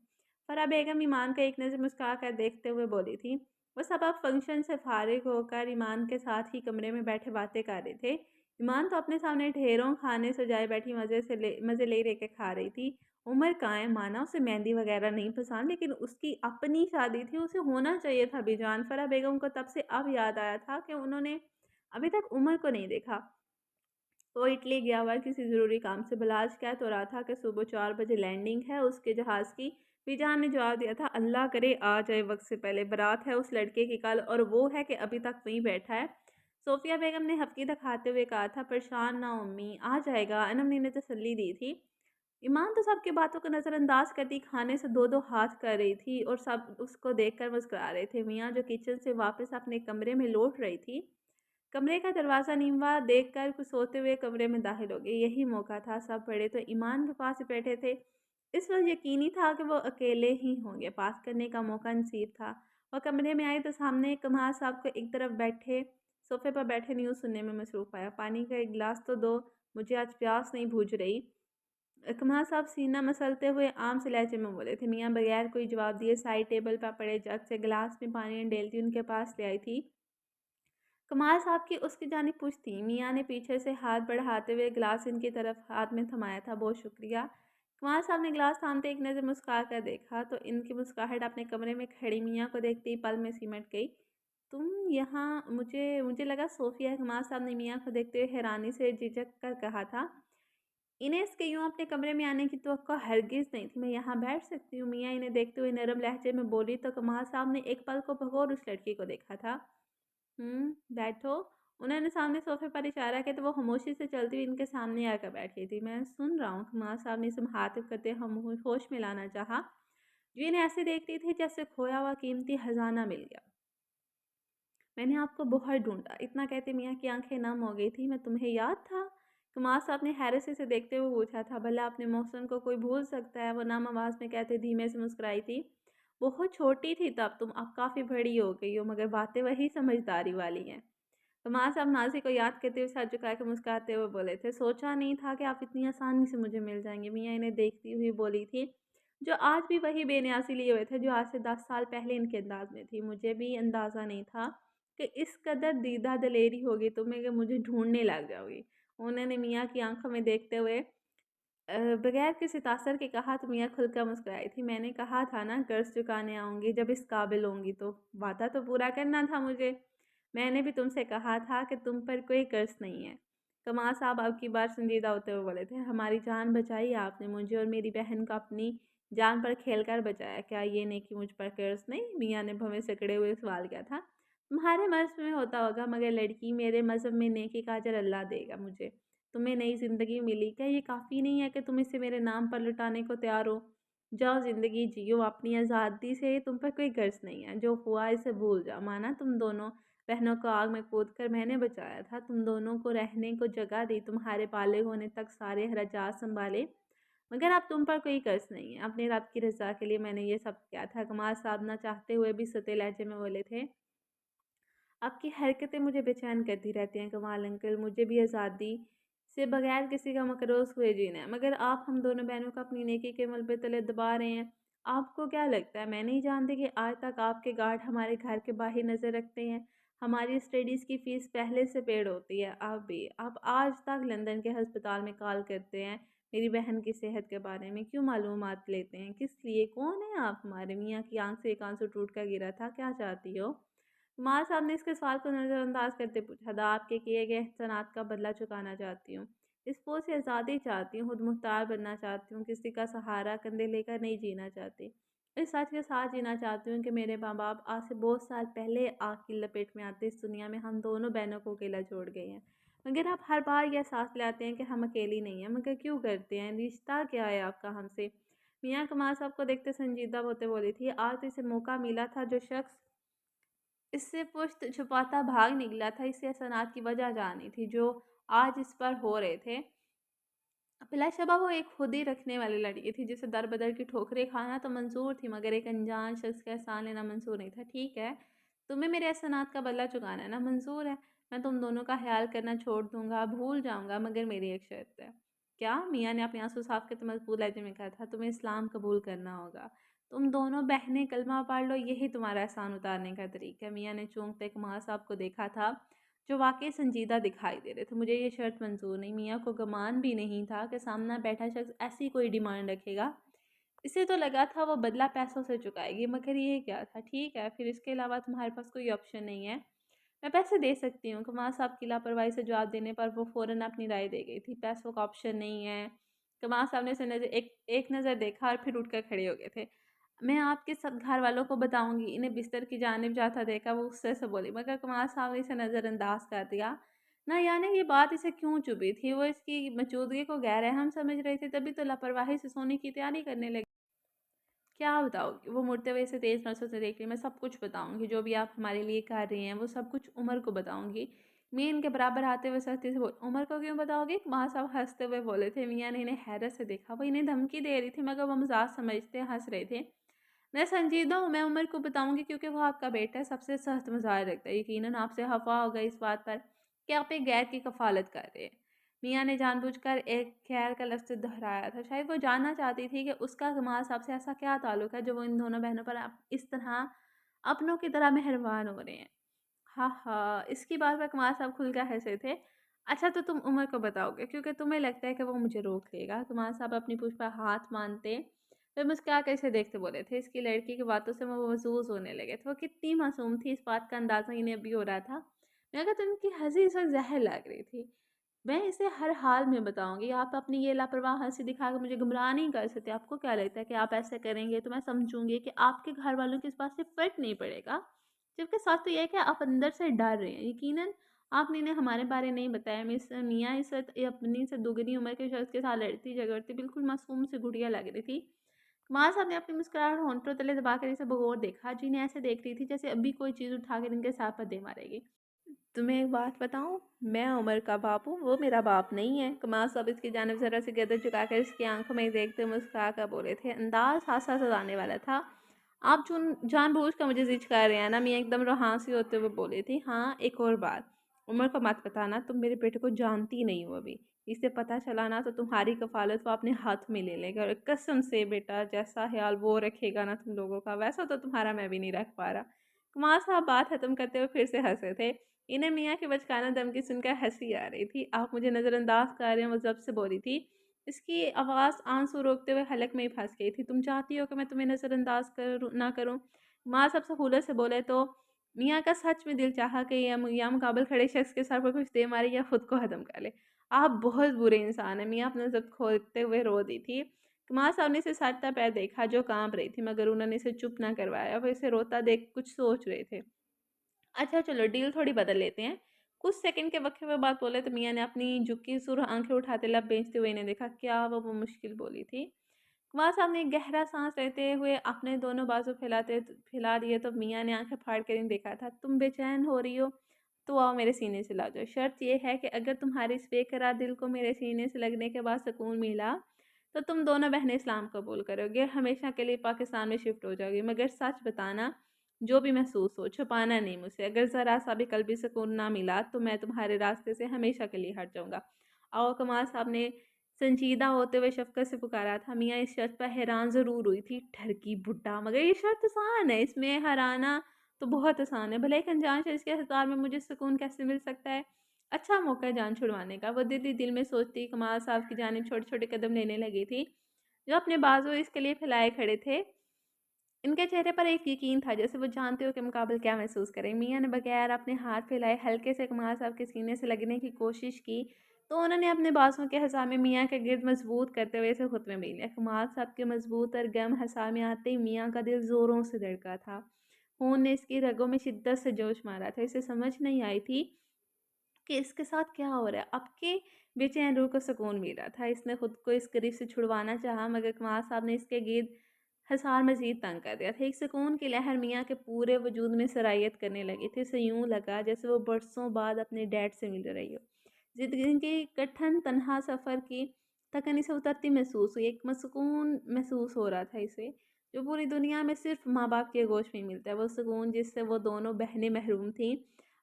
A: फरा बेगम ईमान का एक नज़र मुस्कुरा कर देखते हुए बोली थी। वो सब अब फंक्शन से फारिग होकर ईमान के साथ ही कमरे में बैठे बातें कर रहे थे। ईमान तो अपने सामने ढेरों खाने सजाए बैठी मज़े ले रह के खा रही थी। उम्र कहाँ है, माना उसे मेहंदी वगैरह नहीं पसंद, लेकिन उसकी अपनी शादी थी, उसे होना चाहिए था बीजान। फरा बेगम को तब से अब याद आया था कि उन्होंने अभी तक उम्र को नहीं देखा। वो इटली गया हुआ है किसी ज़रूरी काम से। बिलाज कह तो रहा था कि सुबह 4 बजे लैंडिंग है उसके जहाज़ की। बीजान ने जवाब दिया था, अल्लाह करे आ जाए वक्त से पहले। बारात है उस लड़के की कल, और वो है कि अभी तक वहीं बैठा है। सोफिया बेगम ने हफ्की दिखाते हुए कहा था, परेशान ना हो अम्मी, आ जाएगा। अनम ने तसल्ली दी थी। ईमान तो सबकी बातों को नज़रअंदाज करती खाने से दो-दो हाथ कर रही थी और सब उसको देखकर मुस्कुरा रहे थे। मियाँ जो किचन से वापस अपने कमरे में लौट रही थी, कमरे का दरवाज़ा नींवा देखकर कुछ सोते हुए कमरे में दाखिल हो गई। यही मौका था, सब बड़े तो ईमान के पास ही बैठे थे। इस वक़्त यकीनी था कि वो अकेले ही होंगे, बात करने का मौका नसीब था। वो कमरे में आई तो सामने कमाल साहब को एक तरफ बैठे सोफ़े पर बैठे न्यूज़ सुनने में मसरूफ़ पाया। पानी का एक गिलास तो दो, मुझे आज प्यास नहीं बुझ रही। कमाल साहब सीना मसलते हुए आम से लहजे में बोले थे। मियाँ बगैर कोई जवाब दिए साइड टेबल पर पड़े जग से गिलास में पानी डेलती उनके पास ले आई थी। कमाल साहब की उसकी जानिब पूछ थी। मियाँ ने पीछे से हाथ बढ़ाते हुए गिलास इनकी तरफ हाथ में थमाया था। बहुत शुक्रिया। कमाल साहब ने गिलास थामते एक नज़र मुस्कुरा कर देखा तो इनकी मुस्कुराहट अपने कमरे में खड़ी मियाँ को देखते ही पल में सिमट गई। तुम यहाँ, मुझे मुझे लगा सोफिया। कमाल साहब ने मियाँ को देखते हुए हैरानी से झिझक कर कहा था। इन्हें इसके यूँ अपने कमरे में आने की तवक्को हरगिज़ नहीं थी। मैं यहाँ बैठ सकती हूँ? मियाँ इन्हें देखते हुए नरम लहजे में बोली तो कमाल साहब ने एक पल को बगौर उस लड़की को देखा था। बैठो। उन्होंने सामने सोफ़े पर इशारा किया तो वो खामोशी से चलती हुई इनके सामने आकर बैठ गई थी। मैं सुन रहा हूँ। कमाल साहब ने इसे मुखातिब करते हम होश में लाना चाहा। जो इन्हें ऐसे देख रही थी जैसे खोया हुआ कीमती खजाना मिल गया। मैंने आपको बहुत ढूँढा। इतना कहते मियाँ की आंखें नम हो गई थी। मैं तुम्हें याद था? कमाल साहब ने हैरत से देखते हुए पूछा था। भला अपने मोहसिन को कोई भूल सकता है? वो नम आवाज़ में कहते धीमे से मुस्कुराई थी। बहुत छोटी थी तब तुम, अब काफ़ी बड़ी हो गई हो, मगर बातें वही समझदारी वाली हैं। कमाल साहब नाज़ी को याद करते हुए सर झुका के मुस्कुराते हुए बोले थे। सोचा नहीं था कि आप इतनी आसानी से मुझे मिल जाएंगे। मियाँ इन्हें देखती हुई बोली थी, जो आज भी वही बेनियासी लिए हुए थे जो आज से 10 साल पहले इनके अंदाज में थी। मुझे भी अंदाज़ा नहीं था कि इस कदर दीदा दलेरी होगी तुम्हें कि मुझे ढूंढने लग जाओगी। उन्होंने मियाँ की आंखों में देखते हुए बगैर किसी तासर के कहा तो मियाँ खुलकर मुस्कुराई थी। मैंने कहा था ना कर्ज चुकाने आऊँगी जब इस काबिल होंगी, तो वादा तो पूरा करना था मुझे। मैंने भी तुमसे कहा था कि तुम पर कोई कर्ज नहीं है। कमाल साहब अब की बार संजीदा होते हुए बोले थे। हमारी जान बचाई आपने, मुझे और मेरी बहन को अपनी जान पर खेल कर बचाया। क्या ये नहीं कि मुझ पर कर्ज नहीं? मियाँ ने भवें सकड़े हुए सवाल किया था। तुम्हारे मज़्हब में होता होगा, मगर लड़की मेरे मज़हब में नेकी का अजर अल्लाह देगा मुझे। तुम्हें नई ज़िंदगी मिली, क्या ये काफ़ी नहीं है कि तुम इसे मेरे नाम पर लुटाने को तैयार हो? जाओ ज़िंदगी जियो अपनी आज़ादी से, तुम पर कोई गर्ज नहीं है। जो हुआ इसे भूल जाओ। माना तुम दोनों बहनों को आग में कूद कर मैंने बचाया था, तुम दोनों को रहने को जगह दी, तुम्हारे पाले होने तक सारे अखराजात संभाले, मगर अब तुम पर कोई कर्ज नहीं है। अपने रब की रज़ा के लिए मैंने ये सब किया था। कमाल साहब ना चाहते हुए भी सते लहजे में बोले थे। आपकी हरकतें मुझे बेचैन करती रहती हैं कमाल अंकल। मुझे भी आज़ादी से बगैर किसी का मकरोज हुए जीना है, मगर आप हम दोनों बहनों को अपनी नेकी के मलबे तले दबा रहे हैं। आपको क्या लगता है मैं नहीं जानती कि आज तक आपके गार्ड हमारे घर के बाहर नज़र रखते हैं? हमारी स्टडीज़ की फ़ीस पहले से पेड होती है। आप भी, आप आज तक लंदन के अस्पताल में कॉल करते हैं मेरी बहन की सेहत के बारे में, क्यों मालूमात लेते हैं? किस लिए? कौन है आप? हमारे मियाँ की आंख से एक आंसू टूट कर गिरा था। क्या चाहती हो? कुमार साहब ने इसके सवाल को नज़रअंदाज करते पूछा था। आपके किए गए एहसानात का बदला चुकाना चाहती हूँ। इस बोझ से आज़ादी चाहती हूँ, खुद मुख्तार बनना चाहती हूँ, किसी का सहारा कंधे लेकर नहीं जीना चाहती। इस सच के साथ जीना चाहती हूँ कि मेरे माँ बाप आज से बहुत साल पहले आग की लपेट में आते इस दुनिया में हम दोनों बहनों को अकेला छोड़ गए हैं। मगर आप हर बार यह एहसास लाते हैं कि हम अकेली नहीं हैं। मगर क्यों करते हैं? रिश्ता क्या है आपका हमसे? मियाँ कमाल साहब को देखते संजीदा होते बोली थी। आज तो इसे मौका मिला था, जो शख्स इससे पुश्त छुपाता भाग निकला था, इसे सनआत की वजह जाननी थी जो आज इस पर हो रहे थे। बिलाशबा वो एक खुद ही रखने वाली लड़की थी जिसे दर बदर की ठोकरें खाना तो मंजूर थी, मगर एक अनजान शख्स का एहसान लेना मंजूर नहीं था। ठीक है, तुम्हें मेरे एहसानात का बदला चुकाना है ना? मंजूर है। मैं तुम दोनों का ख्याल करना छोड़ दूंगा, भूल जाऊंगा, मगर मेरी एक शर्त है। क्या? मियाँ ने अपने आंसू साफ करते मजबूत लहजे में कहा था। तुम्हें इस्लाम कबूल करना होगा। तुम दोनों बहनें कलमा पढ़ लो, यही तुम्हारा एहसान उतारने का तरीका है। मियाँ ने चौंकते कमाल साहब को देखा था, जो वाक़ई संजीदा दिखाई दे रहे थे। मुझे ये शर्त मंज़ूर नहीं। मियाँ को गुमान भी नहीं था कि सामने बैठा शख्स ऐसी कोई डिमांड रखेगा। इसे तो लगा था वो बदला पैसों से चुकाएगी, मगर ये क्या था? ठीक है, फिर इसके अलावा तुम्हारे पास कोई ऑप्शन नहीं है। मैं पैसे दे सकती हूँ। कमाल साहब की लापरवाही से जवाब देने पर वो फ़ौरन अपनी राय दे गई थी। पैसों का ऑप्शन नहीं है। कमाल साहब ने उसे एक नज़र देखा और फिर उठकर खड़े हो गए थे। मैं आपके सब घर वालों को बताऊंगी। इन्हें बिस्तर की जानिब जाता देखा वो गुस्से से बोली, मगर कमाल साहब ने इसे नज़रअंदाज कर दिया। ना जाने ये बात इसे क्यों चुभी थी, वो इसकी मौजूदगी को गैर अहम समझ रही थी, तभी तो लापरवाही से सोने की तैयारी करने लगी। क्या बताओगी? वो मुड़ते हुए इसे तेज़ नज़रों से देख रही। मैं सब कुछ बताऊँगी, जो भी आप हमारे लिए कर रही हैं, वो सब कुछ उमर को बताऊँगी। मैं इनके बराबर आते हुए सख्ती से बोली, उमर को क्यों बताओगी? माँ साहब हँसते हुए बोले थे। मियाँ ने इन्हें हैरत से देखा। वो इन्हें धमकी दे रही थी, मगर वो मज़ाक समझते हँस रहे थे। मैं संजीदा हूँ, मैं उमर को बताऊँगी क्योंकि वो आपका बेटा है, सबसे सख्त मज़ाक रखता है। यकीनन आपसे खफ़ा होगा इस बात पर कि आप एक गैर की कफ़ालत कर रहे हैं। मियाँ ने जानबूझकर एक ख़ैर का लफ्ज़ दोहराया था। शायद वो जानना चाहती थी कि उसका कमाल साहब से ऐसा क्या ताल्लुक है जो वो इन दोनों बहनों पर अब इस तरह अपनों की तरह मेहरबान हो रहे हैं। हाँ, हाँ, इसकी बात पे कमाल साहब खुलकर हँसे थे। अच्छा तो तुम उमर को बताओगे क्योंकि तुम्हें लगता है कि वो मुझे रोक लेगा। कमाल साहब अपनी पूँछ पर हाथ मानते फिर मुस्कुराकर इसे देखते बोले थे। इसकी लड़की की बातों से वो महज़ूज़ होने लगे थे। वो कितनी मासूम थी इस बात का अंदाज़ा इन्हें अभी हो रहा था। मगर तो इनकी हँसी इस वक़्त ज़हर लग रही थी। मैं इसे हर हाल में बताऊँगी। आप अपनी ये लापरवाह हँसी दिखाकर मुझे गुमराह नहीं कर सकते। आपको क्या लगता है कि आप ऐसे करेंगे तो मैं समझूँगी कि आपके घर वालों को इस बात से फ़र्क नहीं पड़ेगा? जबकि सच तो ये है कि आप अंदर से डर रहे हैं। यकीनन आपने इन्हें हमारे बारे नहीं बताया। मिस मियाँ इस वक़्त अपनी से दोगुनी उम्र के शख़्स के साथ लड़ती-झगड़ती बिल्कुल मासूम सी गुड़िया लग रही थी। कमाल साहब ने अपनी मुस्कुराहट होंठों तले दबाकर इसे भगोर देखा। जी इन्हें ऐसे देख रही थी जैसे अभी कोई चीज़ उठाकर इनके सर पर दे मारेगी। तुम्हें एक बात बताऊँ? मैं उमर का बाप हूँ, वो मेरा बाप नहीं है। कमाल साहब इसकी जानिब ज़रा सी गर्दन झुकाकर इसकी आंखों में देखते मुस्कुरा कर बोले थे। अंदाज़ हासा सताने वाला था। आप जानबूझकर मुझे ज़िद कर रहे हैं ना? मियाँ एकदम रुहासी होते हुए बोली थी। हाँ, एक और बात, उमर को मत बताना तुम मेरे बेटे को जानती नहीं हो अभी। इसे पता चला ना तो तुम्हारी कफ़ालत वो अपने हाथ में ले लेगा और कसम से बेटा जैसा ख़्याल वो रखेगा ना तुम लोगों का, वैसा तो तुम्हारा मैं भी नहीं रख पा रहा। कुमार साहब बात ख़त्म करते हुए फिर से हँसे थे। इन्हें मियाँ की बचकाना धमकी सुनकर हँसी आ रही थी। आप मुझे नज़रअंदाज कर रहे हैं, वो ज़ब्त से बोली थी। इसकी आवाज़ आंसू रोकते हुए हलक में ही फँस गई थी। तुम चाहती हो कि मैं तुम्हें नज़रअंदाज करूँ ना करूँ? माँ सबसे खूलत से बोले तो मियाँ का सच में दिल चाहा कि या मुकाबल खड़े शख्स के सर पर कुछ दे मारे या खुद को ख़त्म कर ले। आप बहुत बुरे इंसान हैं। मियाँ अपना ज़ब्त खोते हुए रो दी थी। माँ साहब ने इसे सटता पैर देखा जो काँप रही थी, मगर उन्होंने इसे चुप ना करवाया। वो इसे रोता देख कुछ सोच रहे थे। अच्छा चलो डील थोड़ी बदल लेते हैं। कुछ सेकंड के वक़्फ़े में बात बोले तो मियाँ ने अपनी झुकी सुर्ख़ आँखें उठाते लब बेचते हुए इन्हें देखा। क्या वो मुश्किल बोली थी? कुमार साहब ने एक गहरा साँस लेते हुए अपने दोनों बाजू फैला दिए तो मियाँ ने आँखें फाड़ कर इन्हें देखा था। तुम बेचैन हो रही हो? तो आओ मेरे सीने से लग जाओ। शर्त ये है कि अगर तुम्हारे इस बेकरार दिल को मेरे सीने से लगने के बाद सुकून मिला, तो तुम दोनों बहनें इस्लाम कबूल करोगे, हमेशा के लिए पाकिस्तान में शिफ्ट हो जाओगी। मगर सच बताना, जो भी महसूस हो, छुपाना नहीं मुझसे। अगर ज़रा-सा भी कल्बी सुकून ना मिला, तो मैं तुम्हारे रास्ते से हमेशा के लिए हट जाऊँगा। और कमाल साहब ने संजीदा होते हुए शफ़क़त से पुकारा था। मियाँ इस शर्त पर हैरान ज़रूर हुई थी। ठरकी बुड्ढा, मगर ये शर्त आसान है, इसमें हराना तो बहुत आसान है। भले एक अनजान शख़्स के हक़दार में मुझे सुकून कैसे मिल सकता है? अच्छा मौका है जान छुड़वाने का। वो दिल ही दिल में सोचती कमाल साहब की जानिब छोटे-छोटे कदम लेने लगी थी, जो अपने बाजू इसके लिए फैलाए खड़े थे। इनके चेहरे पर एक यकीन था जैसे वो जानते हो कि मुकाबल क्या महसूस करें। मियाँ ने बगैर अपने हाथ फैलाए हल्के से कमाल साहब के सीने से लगने की कोशिश की, तो उन्होंने अपने बाजुओं के हज़ामे मियाँ के गिर्द मजबूत करते हुए इसे खुद में मिल लिया। कमाल साहब के मजबूत और गर्म हज़ामे आते ही मियाँ का दिल ज़ोरों से धड़का था। खून ने इसकी रगों में शिद्दत से जोश मारा था। इसे समझ नहीं आई थी कि इसके साथ क्या हो रहा है। अब के बेचैन रूह को सुकून मिल रहा था। इसने खुद को इस करीब से छुड़वाना चाहा, मगर कमाल साहब ने इसके गिर्द हसार मज़ीद तंग कर दिया था। एक सुकून की लहर मियाँ के पूरे वजूद में सरायत करने लगी थी। इसे यूँ लगा जैसे वो बरसों बाद अपने डैड से मिल रही हो। ज़िंदगी के कठिन तन्हा सफ़र की थकन इसे उतरती महसूस हुई। एक सुकून महसूस हो रहा था इसे, जो पूरी दुनिया में सिर्फ़ माँ-बाप के गोश में मिलता है। वो सुकून जिससे वो दोनों बहनें महरूम थीं।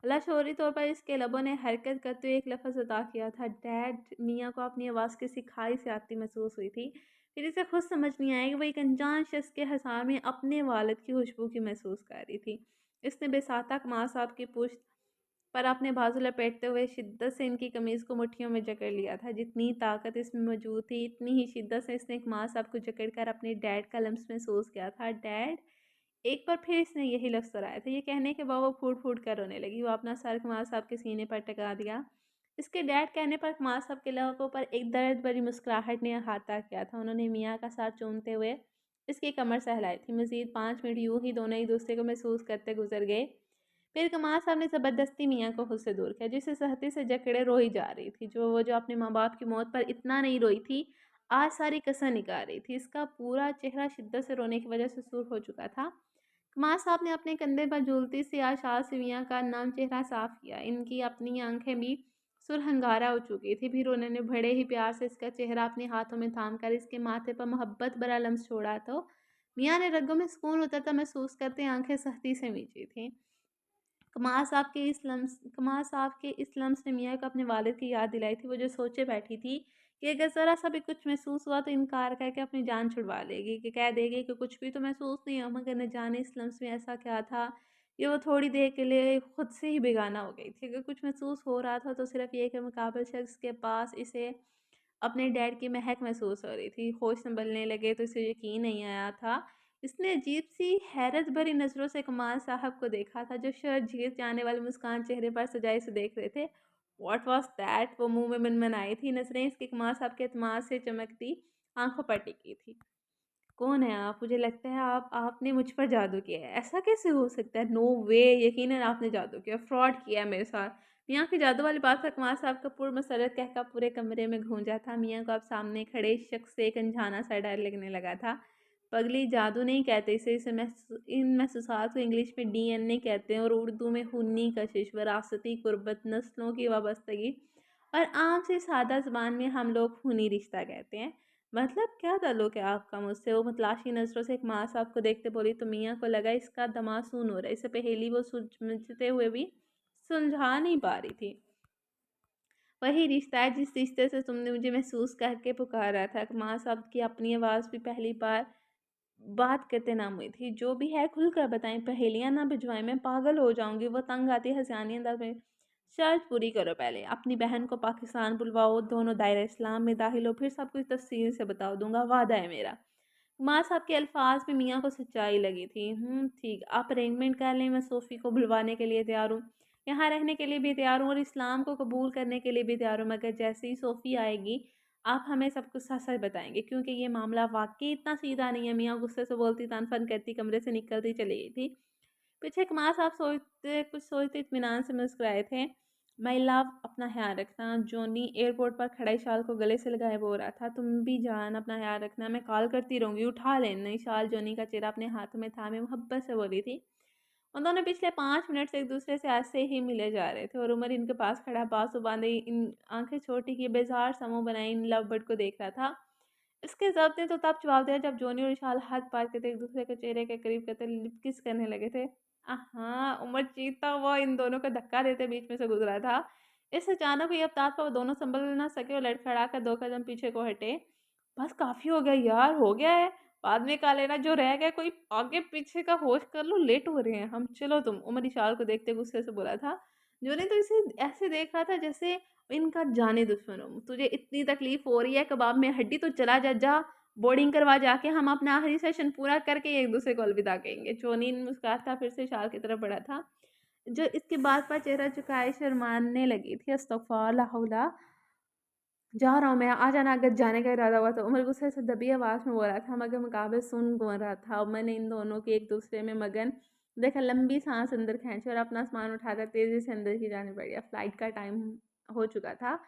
A: लाशऊरी तौर पर इसके लबों ने हरकत करते हुए एक लफ़्ज़ अदा किया था, डैड। मियाँ को अपनी आवाज़ किसी खाई से आती महसूस हुई थी। फिर इसे खुद समझ नहीं आया कि वो एक अनजान शख्स के हसार में अपने वालिद की खुशबू की महसूस कर रही थी। इसने बेसाता कमाल साहब की पुश्त पर अपने बाजू लपेटते हुए शिद्दत से इनकी कमीज़ को मुट्ठियों में जकड़ लिया था। जितनी ताकत इसमें मौजूद थी, इतनी ही शिद्दत से इसने कमाल साहब को जकड़ कर अपने डैड का लम्स महसूस किया था। डैड! एक बार फिर इसने यही लफ्ज़ दोहराया था। ये कहने के बाद वो फूट-फूट कर रोने लगी। वो अपना सर कमाल साहब के सीने पर टिका दिया। इसके डैड कहने पर कमाल साहब के लबों पर एक दर्द भरी मुस्कुराहट ने अहाता किया था। उन्होंने मियाँ का सर चूमते हुए इसकी कमर सहलाई थी। मज़ीद 5 मिनट यूँ ही दोनों एक दूसरे को महसूस करते गुज़र गए। फिर कमाल साहब ने ज़बरदस्ती मियाँ को खुद से दूर किया, जिससे सहते से जकड़े रोई जा रही थी। जो अपने माँ-बाप की मौत पर इतना नहीं रोई थी, आज सारी कसर निकाल रही थी। इसका पूरा चेहरा शिद्दत से रोने की वजह से सुर्ख हो चुका था। कमाल साहब ने अपने कंधे पर झूलती सी आशात से मियाँ का नम चेहरा साफ किया। इनकी अपनी आंखें भी सुरहंगारा हो चुकी थी। फिर उन्होंने बड़े ही प्यार से इसका चेहरा अपने हाथों में थाम कर इसके माथे पर मोहब्बत भरा लम्स छोड़ा तो मियाँ ने रगों में सुकून उतरता महसूस करते आंखें सख्ती से मींची थीं। कमाल साहब के इस लम्स ने मियाँ को अपने वालिद की याद दिलाई थी। वो जो सोचे बैठी थी कि अगर ज़रा सा भी कुछ महसूस हुआ तो इनकार करके अपनी जान छुड़वा लेगी, कि कह देगी कि कुछ भी तो महसूस नहीं हुआ, मगर न जाने इस लम्स में ऐसा क्या था कि वो थोड़ी देर के लिए खुद से ही बेगाना हो गई थी। अगर कुछ महसूस हो रहा था तो सिर्फ ये कि मुकाबिल शख्स के पास इसे अपने डैड की महक महसूस हो रही थी। होश संभलने लगे तो इसे यकीन नहीं आया था। इसने अजीब-सी हैरत भरी नज़रों से कमाल साहब को देखा था, जो शायद जीत जाने वाली मुस्कान चेहरे पर सजाए से देख रहे थे। What was that? वो मुँह में मनमनाई थी। नज़रें इसकी कमाल साहब के एतमाद से चमकती आँखों पर टिकी थी। कौन है आप? मुझे लगता है आपने मुझ पर जादू किया है। ऐसा कैसे हो सकता है? नो वे! यकीनन आपने जादू किया, फ्रॉड किया है मेरे साथ। मियाँ की जादू वाली बात पर कमाल साहब का पुरमसरत कहका पूरे कमरे में गूंजा था। मियाँ को अब सामने खड़े शख्स से एक अनजाना सा डर लगने लगा था। पगली, जादू नहीं कहते इसे इन महसूसात को इंग्लिश में डीएनए कहते हैं और उर्दू में खूनी कशिश, विरासती कुर्बत, नस्लों की वाबस्तगी और आम सी सादा ज़ुबान में हम लोग खूनी रिश्ता कहते हैं। मतलब क्या ताल्लुक है आपका मुझसे? वो मतलाशी नज़रों से कमाल साहब को देखते बोली तो मियाँ को लगा इसका दिमाग सून हो रहा है। इसे पहेली वो सुलझते हुए भी सुलझा नहीं पा रही थी। वही रिश्ता है जिस रिश्ते से तुमने मुझे महसूस करके पुकारा था। कमाल साहब की अपनी आवाज़ भी पहली बार बात करते नाम हुई थी। जो भी है खुलकर बताएं, पहेलियाँ ना भिजवाएं, मैं पागल हो जाऊंगी। वो तंग आती हंसानी अंदाज में, शर्त पूरी करो, पहले अपनी बहन को पाकिस्तान बुलवाओ, दोनों दायरा इस्लाम में दाखिल हो, फिर सब कुछ तफसील से बता दूंगा, वादा है मेरा। माँ साहब के अल्फाज में मियाँ को सच्चाई लगी थी। ठीक, आप अरेंजमेंट कर लें, मैं सोफ़ी को बुलवाने के लिए तैयार हूँ, यहाँ रहने के लिए भी तैयार हूँ और इस्लाम को कबूल करने के लिए भी तैयार हूँ, मगर जैसे ही सोफ़ी आएगी आप हमें सब कुछ सच-सच बताएँगे, क्योंकि ये मामला वाक़ई इतना सीधा नहीं है। मियाँ गुस्से से बोलती तन-फन करती कमरे से निकलती चली गई थी। पीछे कमाल साहब कुछ सोचते इत्मीनान से मुस्कुराए थे। माय लव, अपना ख़्याल रखना। जॉनी एयरपोर्ट पर खड़ा शाल को गले से लगाए बोल रहा था। तुम भी जान, अपना ख़्याल रखना, मैं कॉल करती रहूँगी, उठा लेना। शाल जॉनी का चेहरा अपने हाथों में थामे मोहब्बत से बोली थी। उन दोनों पिछले 5 मिनट से एक दूसरे से ऐसे ही मिले जा रहे थे और उमर इनके पास खड़ा बाजू बांधे इन आंखें छोटी की बेजार समूह बनाए इन लव बर्ड को देख रहा था। इसके ज़ब्त ने तो तब जवाब दिया जब जॉनी और विशाल हाथ पार करते एक दूसरे के चेहरे के करीब करते लिप किस करने लगे थे। हाँ, उमर चीखता हुआ इन दोनों को धक्का देते बीच में से गुजरा था। इस अचानक हुई अवतार पर वो दोनों संभल ना सके और लड़खड़ा कर 2 कदम पीछे को हटे। बस काफ़ी हो गया यार, हो गया है। बाद में खा लेना, जो रह गया कोई आगे पीछे का होश कर लो, लेट हो रहे हैं हम, चलो तुम। उमर विशाल को देखते गुस्से से बोला था। जॉनी तो इसे ऐसे देख रहा था जैसे इनका जाने दुश्मन हो। तुझे इतनी तकलीफ हो रही है कबाब में हड्डी, तो चला जा, जा बोर्डिंग करवा, जाके हम अपना आखिरी सेशन पूरा करके एक दूसरे को अलविदा कहेंगे। जोनी मुस्कुराता फिर से शाल की तरफ बढ़ा था, जो इसके बात पर चेहरा झुकाए शर्माने लगी थी। अस्तगफुर ला हौला, जा रहा हूँ मैं, आ जाना अगर जाने का इरादा हुआ तो। उमर गुस्से से दबी आवाज़ में बोला था, मगर मुकाबले सुन कौन रहा था। उमर ने इन दोनों के एक दूसरे में मगन देखा, लंबी सांस अंदर खींची और अपना सामान उठाकर तेज़ी से अंदर की जाने बढ़ गया। फ्लाइट का टाइम हो चुका था।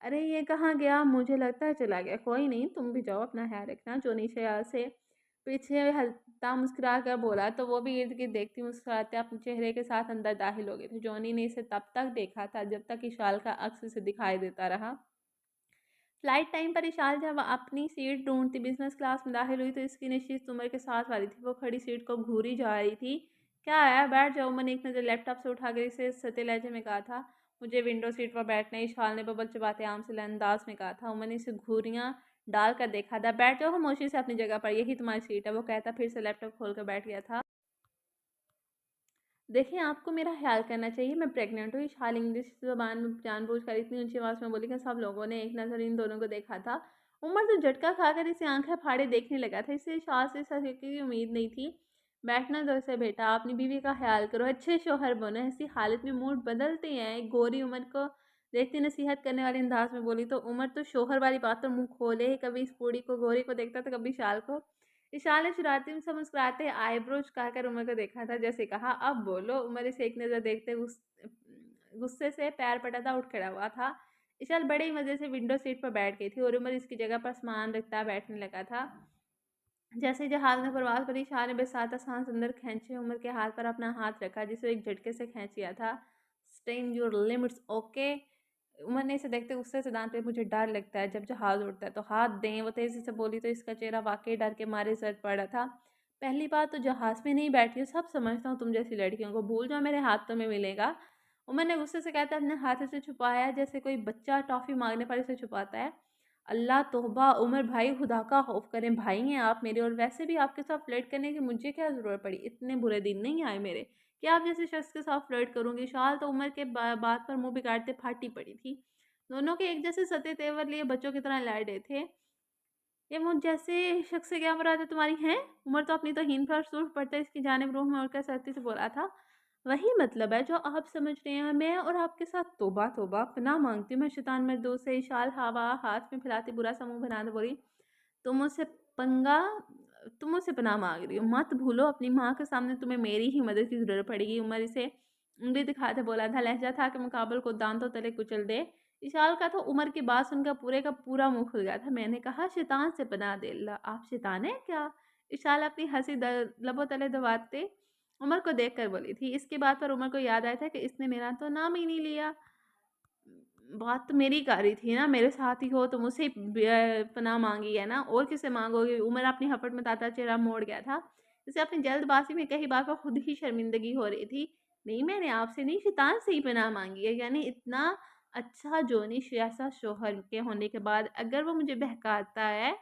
A: अरे ये कहाँ गया? मुझे लगता है चला गया। कोई नहीं, तुम भी जाओ, अपना ख्याल रखना। जो नीचे से पीछे हल्का मुस्कुरा कर बोला तो वो भी इर्द गिर्द देखती मुस्कुराते अपने चेहरे के साथ अंदर दाखिल हो गई थी। जॉनी ने इसे तब तक देखा था जब तक इशाल का अक्स इसे दिखाई देता रहा। फ्लाइट टाइम पर इशाल जब अपनी सीट ढूंढती बिजनेस क्लास में दाखिल हुई तो इसकी नशीस उमर के साथ वाली थी। वो खड़ी सीट को घूरी जा रही थी। क्या आया, बैठ जाओ। उमर ने एक नज़र लैपटॉप से उठाकर इसे सते लहजे में कहा था। मुझे विंडो सीट पर बैठना है, इशाल ने बबल चबाते आम से अंदाज में कहा था। उमर ने इसे घूरियाँ डाल कर देखा था। बैठ जाओ खामोशी से अपनी जगह पर, यही तुम्हारी सीट है, वो कहता फिर से लैपटॉप खोल कर बैठ गया था। देखिए, आपको मेरा ख़्याल करना चाहिए, मैं प्रेग्नेंट हूँ। इशाल इंग्लिश ज़बान में जानबूझकर इतनी ऊँची आवाज़ में बोली कि सब लोगों ने एक नज़र इन दोनों को देखा था। उमर तो झटका खाकर इसे आँखें फाड़े देखने लगा था। इसे इशाल से इस हरकत की उम्मीद नहीं थी। बैठना दो इसे बेटा, अपनी बीवी का ख़्याल करो, अच्छे शौहर बनो। ऐसी हालत में मूड बदलते हैं। एक गोरी उमर को देखती नसीहत करने वाले अंदाज में बोली तो उमर तो शौहर वाली बात पर मुँह खोले ही, कभी इस बूढ़ी को गोरी को देखता था, कभी इशाल को। इशान ने शरारती से मुस्कुराते आईब्रो झुकाकर उमर को देखा था, जैसे कहा अब बोलो। उमर इसे एक नज़र देखते गुस्से से पैर पटाता उठ खड़ा हुआ था। इशान बड़े ही मज़े से विंडो सीट पर बैठ गई थी और उमर इसकी जगह पर सामान रखता बैठने लगा था। जैसे जहाज ने परवाज़ भरी, शाह ने बेसाता सांस अंदर खींचे उमर के हाथ पर अपना हाथ रखा, जिसे एक झटके से खींच लिया था। Stay in your limits okay. Umar ने इसे देखते गुस्से से दांत पे, मुझे डर लगता है जब जहाज उड़ता है तो हाथ दें, वो तेजी से बोली तो इसका चेहरा वाकई डर के मारे सर पड़ा था। पहली बात तो जहाज में नहीं बैठी हूँ, सब समझता हूँ, तुम जैसी लड़कियों को भूल जाओ, मेरे हाथों में मिलेगा। उमर ने गुस्से से कहता अपने हाथ से छुपाया, जैसे कोई बच्चा टॉफी मांगने पर इसे छुपाता है। अल्लाह तौबा उमर भाई, खुदा का खौफ करें, भाई हैं आप मेरे, और वैसे भी आपके साथ फ्लर्ट करने की मुझे क्या ज़रूरत पड़ी, इतने बुरे दिन नहीं आए मेरे कि आप जैसे शख्स के साथ फ्लर्ट करूंगी। शाल तो उमर के बात पर मुंह बिगाड़ते फाटी पड़ी थी। दोनों के एक जैसे सते तेवर लिए बच्चों की तरह लड़ रहे थे। ये मुझ जैसे शख्स से क्या मुराद है तुम्हारी? हैं? उमर तो अपनी तौहीन पर सुर पड़ता इसकी जानिब रूह में उड़कर सख्ती से बोला था। वही मतलब है जो आप समझ रहे हैं, मैं और आपके साथ तौबा तौबा पनाह मांगती हूँ मैं शैतान मर्दों से। इशाल हवा हाथ में फैलाती बुरा सा मुंह बना दे बोली, तुम मुझसे पंगा तुम मुझसे पनाह मांग रही हो, मत भूलो अपनी माँ के सामने तुम्हें मेरी ही मदद की जरूरत पड़ेगी। उमर इसे उंगली दिखाते बोला था, लहजा था कि मुकाबल को दांतों तले कुचल दे। इशाल का तो उमर की बात सुनकर पूरे का पूरा मुंह खुल गया था। मैंने कहा शैतान से पनाह दे अल्लाह, आप शैतान है क्या? इशाल अपनी हंसी लबों तले दबाते उमर को देखकर बोली थी। इसके बाद पर उमर को याद आया था कि इसने मेरा तो नाम ही नहीं लिया। बात तो मेरी कर रही थी ना, मेरे साथ ही हो तो मुझसे ही पनाह मांगी है ना, और किससे मांगोगे? उमर अपनी हपट में ताता चेहरा मोड़ गया था। इसे अपनी जल्दबाजी में कही बात पर खुद ही शर्मिंदगी हो रही थी। नहीं, मैंने आपसे नहीं, शैतान से ही पनाह मांगी है। यानी इतना अच्छा जोनिश ऐसा शोहर के होने के बाद अगर वो मुझे बहकाता है,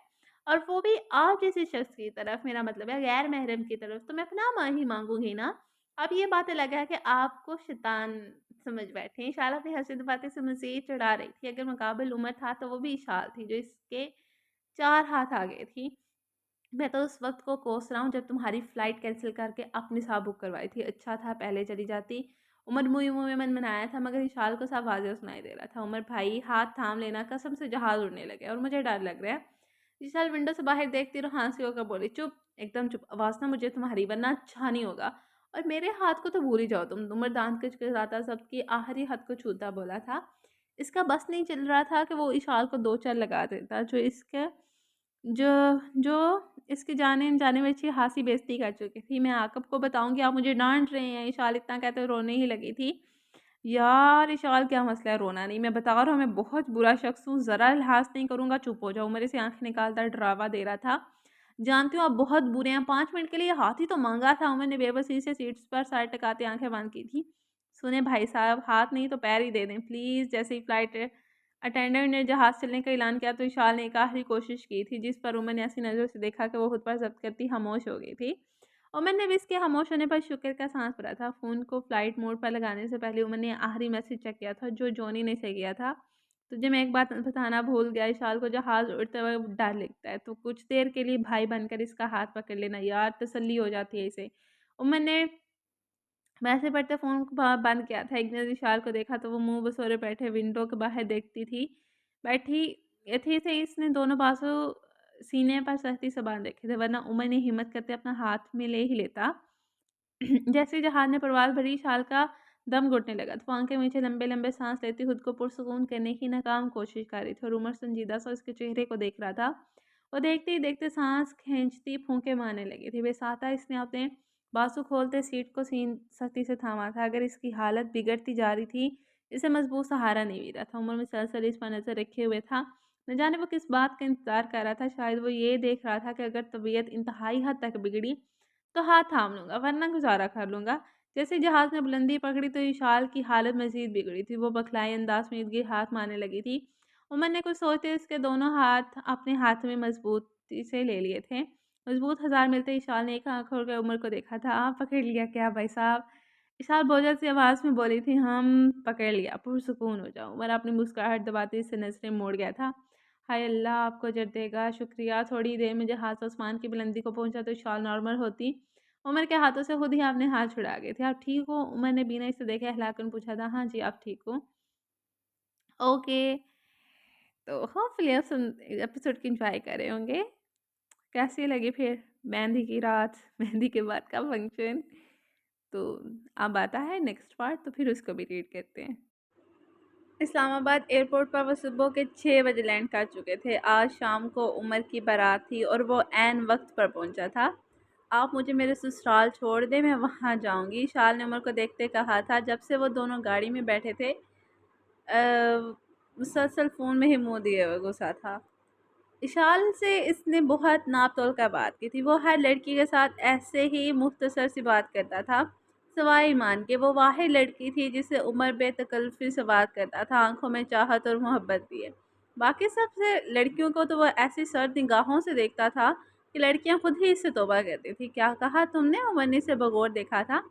A: और वो भी आप जैसे शख्स की तरफ, मेरा मतलब है गैर महरम की तरफ, तो मैं पनाह ही मांगूंगी ना। अब ये बातें लगा है कि आपको शैतान समझ बैठे। इशाल अपनी हसीद बातें से मज़ीद चढ़ा रही थी। अगर मुकाबिल उमर था तो वो भी इशाल थी जो इसके 4 हाथ आगे थी। मैं तो उस वक़्त को कोस रहा हूँ जब तुम्हारी फ़्लाइट कैंसल करके अपनी साथ बुक करवाई थी। अच्छा था पहले चली जाती। उमर मुँह में मनमनाया था, मगर इशाल को साफ वाज़ेह सुनाई दे रहा था। उमर भाई हाथ थाम लेना, कसम से जहाज़ उड़ने लगे और मुझे डर लग रहा है। इशाल विंडो से बाहर देखती रही, हाँसी होकर बोली, चुप, एकदम चुप, आवाज़ ना मुझे तुम्हारी, वरना अच्छा नहीं होगा। और मेरे हाथ को तो भूल ही जाओ तुम। उमर दांत किचकिचाता सबकी आखिरी हद को छूता बोला था। इसका बस नहीं चल रहा था कि वो इशाल को 2 चार लगा देता, जो जो इसकी जाने-अनजाने में अच्छी ख़ासी बेइज़्ज़ती कर चुकी थी। मैं आकब को बताऊँगी, आप मुझे डाँट रहे हैं। इशाल इतना कहते हुए रोने ही लगी थी। यार इशाल, क्या मसला है? रोना नहीं, मैं बता रहा हूँ मैं बहुत बुरा शख्स हूँ, ज़रा लिहाज़ नहीं करूँगा, चुप हो जाओ। मेरे से आँखें निकालता डरावा दे रहा था। जानती हूँ आप बहुत बुरे हैं, 5 मिनट के लिए हाथ ही तो माँगा था। उमर ने बेबसी से सीट्स पर सर टिकाते आँखें बंद की थी। सुने भाई साहब, हाथ नहीं तो पैर ही दे दें प्लीज़। जैसे ही फ्लाइट अटेंडेंट ने जहाज़ चलने का ऐलान किया तो इशाल ने एक आखिरी कोशिश की थी, जिस पर उमर ने ऐसी नज़रों से देखा कि वो खुद पर ज़ब्त करती खामोश हो गई थी। उमर ने भी इसके खामोश होने पर शुक्र का सांस भरा था। फ़ोन को फ्लाइट मोड पर लगाने से पहले उमर ने आखिरी मैसेज चेक किया था जो जॉनी ने इसे किया था। तुझे मैं एक बात बताना भूल गया, इशाल को जहाज़ उड़ते हुए डर लगता है, तो कुछ देर के लिए भाई बनकर इसका हाथ पकड़ लेना यार, तसल्ली हो जाती है इसे। उमर ने वैसे पढ़ते फ़ोन को बंद किया था। एक ने विशाल को देखा तो वो मुँह बसोरे बैठे विंडो के बाहर देखती थी। बैठी ये थी से इसने दोनों बाजू सीने पर सख्ती से बाँध रखे थे, वरना उमर ने हिम्मत करके अपना हाथ में ले ही लेता। जैसे ही जहाज़ ने परवाज़ भरी, शाल का दम घुटने लगा तो आँखें मीचे लंबे-लंबे साँस लेती खुद को पुरसुकून करने की नाकाम कोशिश कर रही थी, और उमर संजीदा सा उसके चेहरे को देख रहा था। और देखते ही देखते साँस खींचती फूँके मारने लगी थी। बेसाता इसने अपने बाजू खोलते सीट को सीन सख्ती से थामा था। अगर इसकी हालत बिगड़ती जा रही थी, इसे मज़बूत सहारा नहीं मिल रहा था। उमर मुसलसल इस पर नज़र रखे हुए था। न जाने वो किस बात का इंतज़ार कर रहा था। शायद वो ये देख रहा था कि अगर तबीयत इंतहाई हद तक बिगड़ी तो हाथ थाम लूँगा, वरना गुज़ारा कर लूँगा। जैसे ही जहाज़ ने बुलंदी पकड़ी तो इशाल की हालत मज़ीद बिगड़ी थी। वो बखलाए अंदाज़ में इर्द-गिर्द हाथ मारने लगी थी। उमर ने कुछ सोचते इसके दोनों हाथ अपने हाथ में मज़बूती से ले लिए थे। मज़बूत हज़ार मिलते ही इशाल ने एक आँख खोलकर उमर को देखा था। आप पकड़ लिया क्या भाई साहब? इशाल बोझल सी आवाज़ में बोली थी। हम पकड़ लिया, पुरसुकून हो जाओ। उमर अपनी मुस्कुराहट दबाते इससे नज़रें मोड़ गया था। हाय अल्लाह, आपको अजर देगा, शुक्रिया। थोड़ी देर में जहाज़ आसमान की बुलंदी को पहुँचा तो इशाल नॉर्मल होती। उमर के हाथों से खुद ही अपने हाथ छुड़ा गए थे। आप ठीक हो? उमर ने बिना इसे देखे हिलाकर पूछा था। हाँ जी, आप ठीक हो? ओके। तो होपफुली आप एपिसोड की एंजॉय कर रहे होंगे। कैसी लगी फिर मेहंदी की रात, मेहंदी के बाद का फंक्शन। तो अब आता है नेक्स्ट पार्ट, तो फिर उसको भी रीड करते हैं। इस्लामाबाद एयरपोर्ट पर वो सुबह के 6 बजे लैंड कर चुके थे। आज शाम को उमर की बारात थी और वो ऐन वक्त पर पहुंचा था। आप मुझे मेरे ससुराल छोड़ दें, मैं वहां जाऊंगी, शाल ने उमर को देखते कहा था। जब से वो दोनों गाड़ी में बैठे थे मुसलसल फ़ोन में ही मुंह दिए हुए गुस्सा था। इशाल से इसने बहुत नाप तोल कर बात की थी। वो हर लड़की के साथ ऐसे ही मुख्तसर सी बात करता था, सवाए ईमान के। वो वाहिद लड़की थी जिसे उमर बेतकल्फ़ी से बात करता था, आंखों में चाहत और मोहब्बत दिए। बाकी सबसे लड़कियों को तो वो ऐसी सर्द निगाहों से देखता था कि लड़कियां खुद ही इससे तौबा करती थी। क्या कहा तुमने? उमर ने इसे बगौर देखा था।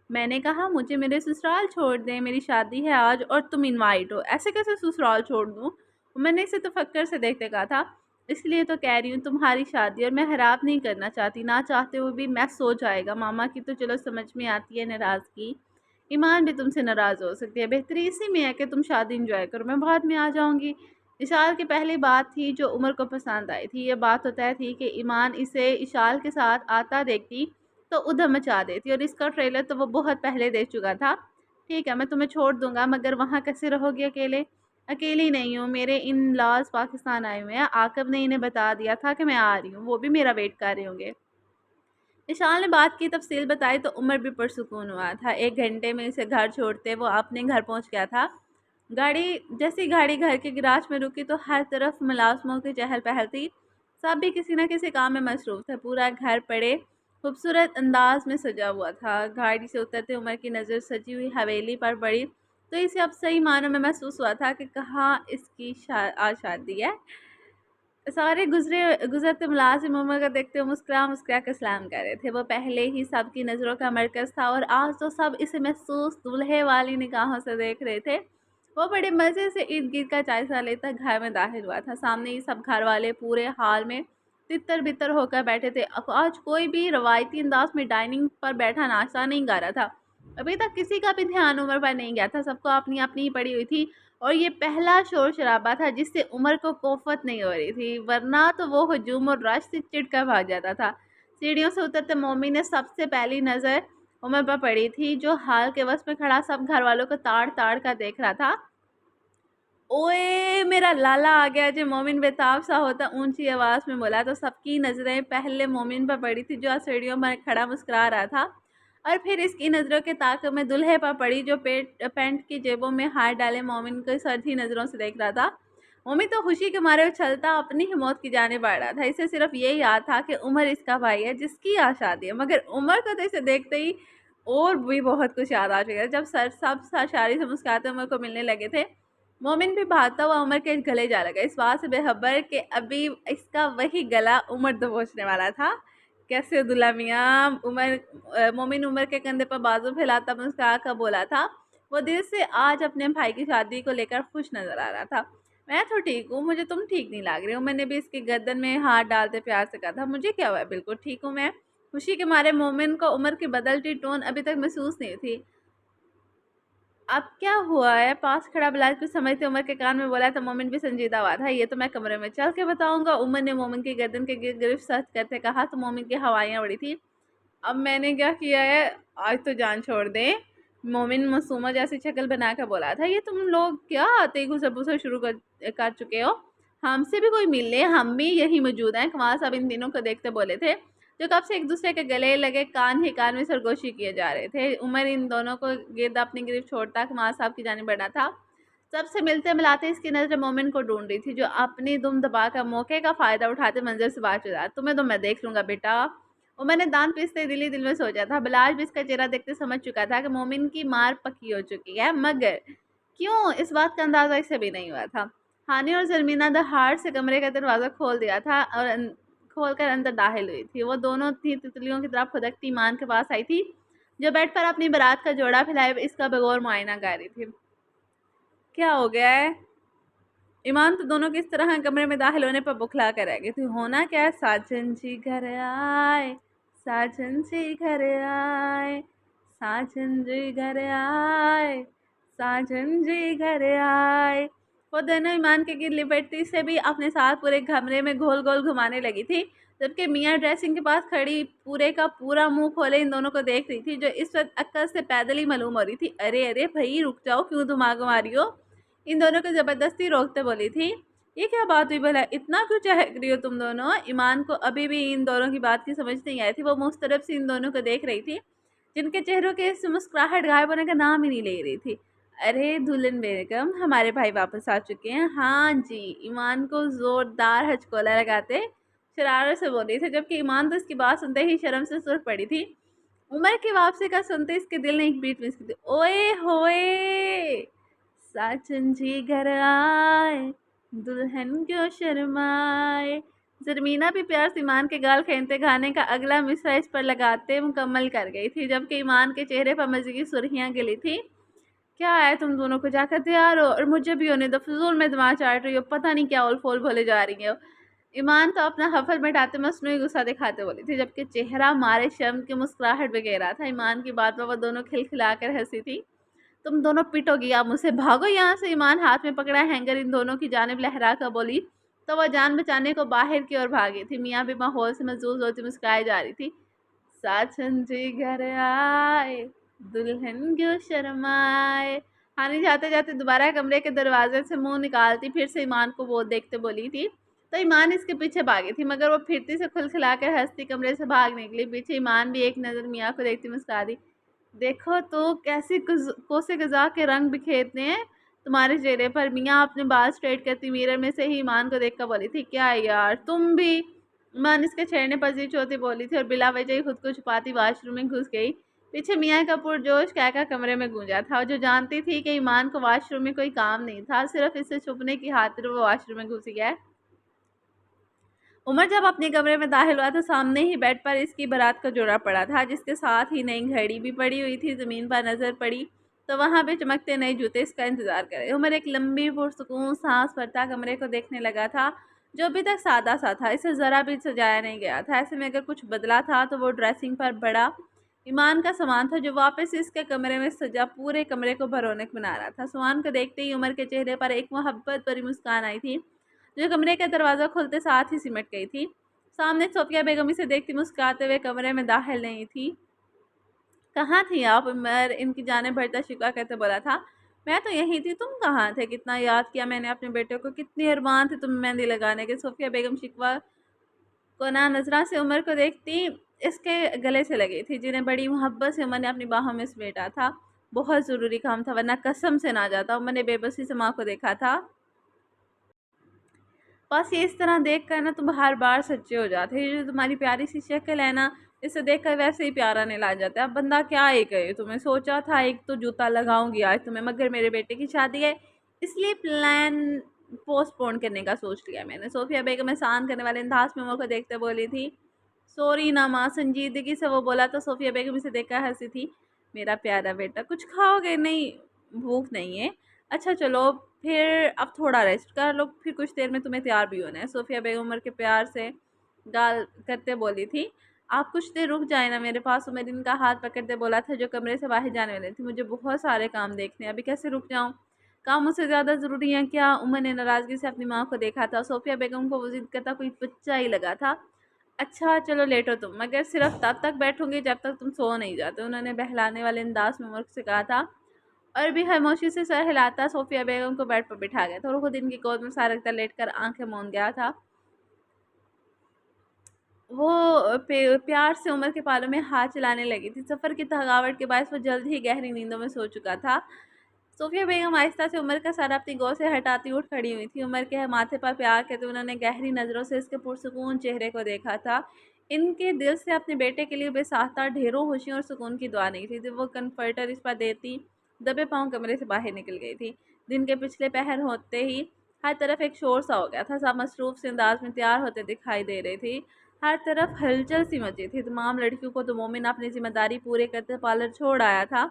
A: मैंने कहा मुझे मेरे ससुराल छोड़ दें, मेरी शादी है आज और तुम इनवाइट हो। ऐसे कैसे ससुराल छोड़ दूँ? मैंने इसे तफक्कर से देखते कहा था। इसलिए तो कह रही हूँ तुम्हारी शादी और मैं खराब नहीं करना चाहती, ना चाहते हुए भी मैस हो जाएगा। मामा की तो चलो समझ में आती है नाराज़गी, ईमान भी तुमसे नाराज़ हो सकती है। बेहतरी इसी में है कि तुम शादी इंजॉय करो, मैं बाद में आ जाऊँगी। इशाल की पहली बात थी जो उमर को पसंद आई थी। ये बात तो तय थी कि ईमान इसे इशाल के साथ आता देखती तो उधम मचा देती, और इसका ट्रेलर तो वो बहुत पहले देख चुका था। ठीक है, मैं तुम्हें छोड़ दूंगा, मगर वहाँ कैसे रहोगे अकेले? अकेली नहीं हूँ, मेरे इन लॉज पाकिस्तान आए हुए हैं। आकब ने इन्हें बता दिया था कि मैं आ रही हूँ, वो भी मेरा वेट कर रहे होंगे। निशाल ने बात की तफसील बताई तो उमर भी पुरसुकून हुआ था। 1 घंटे में इसे घर छोड़ते वो अपने घर पहुँच गया था। जैसी गाड़ी घर के गिराज में रुकी तो हर तरफ मुलाजमों की चहल पहल थी। सब भी किसी न किसी काम में मसरूफ थे। पूरा घर बड़े खूबसूरत अंदाज में सजा हुआ था। गाड़ी से उतरते उमर की नज़र सजी हुई हवेली पर पड़ी तो इसे अब सही मानों में महसूस हुआ था कि कहाँ इसकी आज शादी है। सारे गुजरते मुलाजिम उमर को देखते हुए मुस्कुरा मुस्कुरा कर सलाम कर रहे थे। वो पहले ही सबकी नज़रों का मरकज़ था और आज तो सब इसे महसूस दूल्हे वाली निगाहों से देख रहे थे। वो बड़े मज़े से इर्द गिर्द का जायजा लेता घर में दाखिल हुआ था। सामने ही सब घर वाले पूरे हाल में तितर बितर होकर बैठे थे। अब आज कोई भी रवायती अंदाज में डाइनिंग पर बैठा नाश्ता नहीं गा रहा था। अभी तक किसी का भी ध्यान उमर पर नहीं गया था। सबको अपनी अपनी ही पड़ी हुई थी और ये पहला शोर शराबा था जिससे उमर को कोफत नहीं हो रही थी, वरना तो वो हजूम और रश से चिढ़ कर भाग जाता था। सीढ़ियों से उतरते मोमी ने सबसे पहली नज़र उमर पर पड़ी थी, जो हाल के वक्त में खड़ा सब घर वालों को ताड़ ताड़ कर देख रहा था। ओए मेरा लाला आ गया जो मोमिन बेताब सा होता ऊंची आवाज़ में बोला तो सबकी नज़रें पहले मोमिन पर पड़ी थी, जो सीढ़ियों पर खड़ा मुस्कुरा रहा था, और फिर इसकी नज़रों के ताक़ब में दुल्हे पर पड़ी, जो पैंट की जेबों में हाथ डाले मोमिन को सरधी नज़रों से देख रहा था। मोमिन तो खुशी के मारे उछलता अपनी ही मौत की जाने बढ़ रहा था। इसे सिर्फ यही याद था कि उमर इसका भाई है जिसकी आज शादी है, मगर उमर को तो इसे देखते ही और भी बहुत कुछ याद आ चुका। जब सब शारी से मुस्कुराते उमर को मिलने लगे थे, मोमिन भी भागता हुआ उमर के गले जा लगा, इस बात से बेखबर कि अभी इसका वही गला उमर दबोचने वाला था। कैसे दुल्हा मियाँ? मोमिन उमर के कंधे पर बाजू फैलाता मुस्कुरा कर बोला था। वो दिल से आज अपने भाई की शादी को लेकर खुश नजर आ रहा था। मैं तो ठीक हूँ, मुझे तुम ठीक नहीं लग रही हो। मैंने भी इसके गर्दन में हाथ डालते प्यार से कहा था। मुझे क्या हुआ? बिल्कुल ठीक हूँ मैं। खुशी के मारे मोमिन को उमर की बदलती टोन अभी तक महसूस नहीं थी। अब क्या हुआ है? पास खड़ा बिलाल कुछ समझते उमर के कान में बोला तो मोमिन भी संजीदा हुआ था। ये तो मैं कमरे में चल के बताऊंगा। उमर ने मोमिन की गर्दन के गिरफ्त सख्त करते कहा तो मोमिन की हवाइयाँ उड़ी थी। अब मैंने क्या किया है? आज तो जान छोड़ दें। मोमिन मासूमा जैसी शक्ल बनाकर बोला था। ये तुम लोग क्या आते ही घुसर पुसर शुरू कर चुके हो? हमसे भी कोई मिल ले, हम भी यही मौजूद हैं। कमाल साहब इन तीनों को देखते बोले थे, जो कब से एक दूसरे के गले लगे कान ही कान में सरगोशी किए जा रहे थे। उमर इन दोनों को गिरद अपनी गिरफ्त छोड़ता कमाल साहब की जानिब बढ़ा था। सबसे मिलते मिलाते इसकी नज़र मोमिन को ढूंढ रही थी, जो अपनी दुम दबाकर मौके का फ़ायदा उठाते मंजर से बात चला। तुम्हें तो मैं देख लूँगा बेटा। उमर ने दांत पीसते दिल ही दिल में सोचा था। बिलाल भी इसका चेहरा देखते समझ चुका था कि मोमिन की मार पक्की हो चुकी है, मगर क्यों इस बात का अंदाज़ा इसे भी नहीं हुआ था। हानि और जरमीना दहाड़ से कमरे का दरवाज़ा खोल दिया था और खोल कर अंदर दाखिल हुई थी। वो दोनों थी तितलियों की तरफ खुदकती ईमान के पास आई थी, जो बेड पर अपनी बारात का जोड़ा फैलाए इसका बगौर मुआयना कर रही थी। क्या हो गया है? ईमान तो दोनों के इस तरह कमरे में दाखिल होने पर बुखला कर रह गई थी। होना क्या है? साजन जी घर आए, साजन जी घर आए, साजन जी घर आए, साजन जी घर आए। वो दोनों ईमान के गिर लिपटती से भी अपने साथ पूरे कमरे में गोल गोल घुमाने लगी थी, जबकि मियाँ ड्रेसिंग के पास खड़ी पूरे का पूरा मुंह खोले इन दोनों को देख रही थी, जो इस वक्त अक्कल से पैदल ही मालूम हो रही थी। अरे अरे भाई रुक जाओ, क्यों धुमा घुमा रही हो? इन दोनों को जबरदस्ती रोकते बोली थी। ये क्या बात हुई भला, इतना क्यों चहक रही हो तुम दोनों? ईमान को अभी भी इन दोनों की बात की समझ नहीं आई थी। वो मुस्तरब से इन दोनों को देख रही थी, जिनके चेहरों के से मुस्कुराहट गायब होने का नाम ही नहीं ले रही थी। अरे दुल्हन बेगम, हमारे भाई वापस आ चुके हैं। हाँ जी, ईमान को जोरदार हचकोला लगाते शरारत से बोली थी, जबकि ईमान तो इसकी बात सुनते ही शर्म से सुर्ख पड़ी थी। उमर की वापसी का सुनते इसके दिल ने एक बीट मिस की थी। ओए होए, साचन जी घर आए, दुल्हन क्यों शर्माए। जरमीना भी प्यार से ईमान के गाल खेलते गाने का अगला मिसरा इस पर लगाते मुकम्मल कर गई थी, जबकि ईमान के चेहरे पर मजे की सुर्खियां गिली थी। क्या है तुम दोनों को, जाकर तैयार हो और मुझे भी होने दो, फिजूल में दिमाग चाट रही हो, पता नहीं क्या उल फोल बोले जा रही हो। ईमान तो अपना हफल मिटाते मसनूई गुस्सा दिखाते बोली थी, जबकि चेहरा मारे शर्म की मुस्कुराहट बगैर रहा था। ईमान की बात पर वो दोनों खिलखिलाकर हंसी थी। तुम दोनों पिटोगी, आप मुझसे भागो यहाँ से। ईमान हाथ में पकड़ा हैंगर इन दोनों की जानिब लहरा कर बोली, तो वह जान बचाने को बाहर की ओर भागी थी। मियाँ भी माहौल से महसूस होती मुस्कुराई जा रही थी। साचन जी घर आए, दुल्हन क्यों शर्माए। हानि जाते जाते दोबारा कमरे के दरवाजे से मुंह निकालती फिर से ईमान को वो देखते बोली थी, तो ईमान इसके पीछे भागी थी, मगर वो फिरती से खुलखिलाकर हंसती कमरे से भाग निकली। पीछे ईमान भी एक नज़र मियाँ को देखती मुस्कुरा दी। देखो तो कैसी कोसे गजा के रंग बिखेरते हैं तुम्हारे चेहरे पर। मियाँ अपने बाल स्ट्रेट करती मिरर में से ही ईमान को देखकर बोली थी, क्या यार तुम भी? ईमान इसके छेड़ने पर जी चौथी बोली थी और बिला वजह ही खुद को छुपाती वॉशरूम में घुस गई। पीछे मियाँ का पुरजोश कहका कमरे में गूंजा था, और जो जानती थी कि ईमान को वॉशरूम में कोई काम नहीं था, सिर्फ इससे छुपने की खातिर वो वॉशरूम में घुस गया। उमर जब अपने कमरे में दाखिल हुआ तो सामने ही बेड पर इसकी बारात का जोड़ा पड़ा था, जिसके साथ ही नई घड़ी भी पड़ी हुई थी। ज़मीन पर नज़र पड़ी तो वहाँ पे चमकते नए जूते इसका इंतज़ार कर रहे। उमर एक लंबी पुरसुकून सांस भरता कमरे को देखने लगा था, जो अभी तक सादा सा था। इसे ज़रा भी सजाया नहीं गया था। ऐसे में अगर कुछ बदला था तो वो ड्रेसिंग पर बड़ा ईमान का सामान था, जो वापस इसके कमरे में सजा पूरे कमरे को भरोनक बना रहा था। सामान को देखते ही उमर के चेहरे पर एक मोहब्बत भरी मुस्कान आई थी, जो कमरे का दरवाज़ा खुलते साथ ही सिमट गई थी। सामने सोफिया बेगम इसे देखती मुस्कुराते हुए कमरे में दाखिल नहीं थी। कहाँ थी आप? उमर इनकी जानिब बढ़ता शिकवा करते बोला था। मैं तो यहीं थी, तुम कहाँ थे? कितना याद किया मैंने अपने बेटे को, कितनी अरमान थी तुम्हें मेहंदी लगाने के। सोफिया बेगम शिकवा को ना नजरा से उमर को देखती इसके गले से लगी थी, जिन्हें बड़ी मोहब्बत से उमर ने अपनी बाहों में समेटा था। बहुत ज़रूरी काम था, वरना कसम से ना जाता। उमर ने बेबसी से माँ को देखा था। बस ये इस तरह देख कर ना तुम हर बार सच्चे हो जाते हैं। ये जो तुम्हारी प्यारी सी शक्ल है ना, इसे देखकर वैसे ही प्यारा नहीं ला जाता। अब बंदा क्या ही कहे तुम्हें। सोचा था एक तो जूता लगाऊंगी आज तुम्हें, मगर मेरे बेटे की शादी है, इसलिए प्लान पोस्टपोन करने का सोच लिया मैंने। सोफिया बेगम एहसान करने वाले अंदाज में को देखते बोली थी। सॉरी ना माँ, संजीदगी से वो बोला तो सोफिया बेगम इसे देखकर हंसी थी। मेरा प्यारा बेटा, कुछ खाओगे? नहीं, भूख नहीं है। अच्छा चलो फिर अब थोड़ा रेस्ट कर लो, फिर कुछ देर में तुम्हें तैयार भी होना है। सोफिया बेगम उमर के प्यार से गाल करते बोली थी। आप कुछ देर रुक जाए ना मेरे पास। उमर इनका हाथ पकड़ते बोला था, जो कमरे से बाहर जाने वाले थे। मुझे बहुत सारे काम देखने हैं, अभी कैसे रुक जाऊँ? काम मुझसे ज़्यादा ज़रूरी है क्या? उमर ने नाराज़गी से अपनी माँ को देखा था। सोफिया बेगम को वो जिद करता कोई बच्चा ही लगा था। अच्छा चलो लेटो तुम, मगर सिर्फ तब तक बैठूंगी जब तक तुम सो नहीं जाते, उन्होंने बहलाने वाले अंदाज में उमर से कहा था। और भी खामोशी से सर हिलाता सोफिया बेगम को बेड पर बिठा गया था, और खुद इनकी गोद में सर रखकर लेटकर आंखें मूंद गया था। वो प्यार से उमर के बालों में हाथ चलाने लगी थी। सफ़र की थकावट के बायस वो जल्द ही गहरी नींदों में सो चुका था। सोफिया बेगम आहिस्ता से उमर का सर अपनी गोद से हटाती उठ खड़ी हुई थी। उमर के माथे पर प्यार करते उन्होंने गहरी नज़रों से इसके पुरसुकून चेहरे को देखा था। इनके दिल से अपने बेटे के लिए बेसाख्ता ढेरों खुशी और सुकून की दुआ नहीं थी। जब वो कन्फर्टर इस पर देती, दबे पाँव कमरे से बाहर निकल गई थी। दिन के पिछले पहर होते ही हर तरफ एक शोर सा हो गया था। सब मसरूफ़ से अंदाज में तैयार होते दिखाई दे रही थी। हर तरफ हलचल सी मची थी। तमाम लड़कियों को तो मोमिन अपनी जिम्मेदारी पूरे करते पार्लर छोड़ आया था।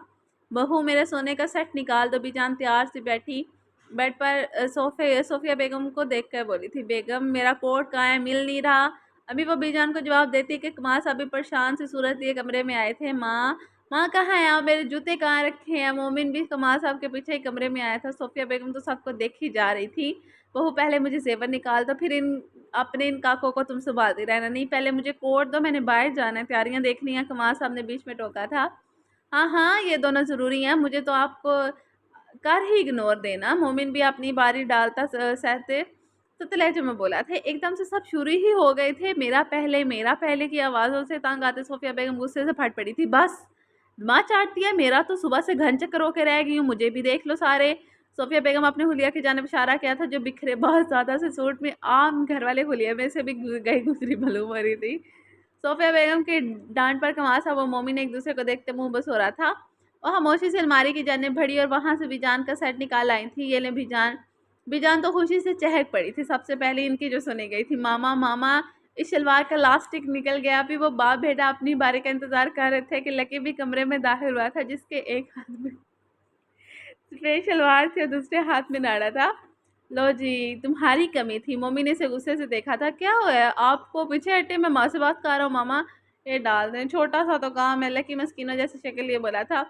A: बहू मेरे सोने का सेट निकाल दो। बीजान तैयार सी बैठी बेड पर सोफिया बेगम को देखकर बोली थी, बेगम मेरा कोट कहाँ है, मिल नहीं रहा। अभी वो बीजान को जवाब देती कि माँ सभी परेशान से सूरत लिए कमरे में आए थे। माँ, माँ कहाँ है आप, मेरे जूते कहाँ रखे हैं। मोमिन भी कमाल साहब के पीछे ही कमरे में आया था। सोफिया बेगम तो सबको देखी जा रही थी। बहू पहले मुझे ज़ेवर निकाल दो, फिर इन काकों को तुम संभालती रहना। नहीं पहले मुझे कोट दो, मैंने बाहर जाना है, तैयारियां देखनी है। कमाल साहब ने बीच में टोका था। हाँ हाँ, ये दोनों ज़रूरी हैं, मुझे तो आपको कर ही इग्नोर देना। मोमिन भी अपनी बारी डालता सहते सत्य लहजे में बोला था। एकदम से सब शुरू ही हो गए थे। मेरा पहले की आवाज़ों से तंग आते सोफिया बेगम गुस्से से फट पड़ी थी। बस माँ चाटती है, मेरा तो सुबह से घन चक्कर होकर रह गई हूँ, मुझे भी देख लो सारे। सोफिया बेगम अपने हुलिया की जानिब इशारा किया था, जो बिखरे बहुत ज़्यादा से सूट में आम घर वाले हुलिया में से भी गई गुजरी भलू मरी थी। सोफिया बेगम के डांट पर कमाल साहब और मोमिन एक दूसरे को देखते मुंह बस हो रहा था। और खामोशी से अलमारी की जानिब बढ़ी और वहां से बीजान का सेट निकाल आई थी। ये ले बीजान। बीजान तो खुशी से चहक पड़ी थी। सबसे पहले इनकी जो सुनी गई थी, मामा मामा। इस शलवार का लास्टिक निकल गया। अभी वो बाप बेटा अपनी बारी का इंतजार कर रहे थे कि लकी भी कमरे में दाखिल हुआ था, जिसके एक हाथ में सफेद शलवार थी और दूसरे हाथ में नाड़ा था। लो जी, तुम्हारी कमी थी। मम्मी ने इसे गुस्से से देखा था। क्या हुआ आपको, पीछे हटे, मैं माँ से बात कर रहा हूँ। मामा ये डाल दें, छोटा सा तो काम है। लकी मस्कीना जैसे शक्ल ये बोला था।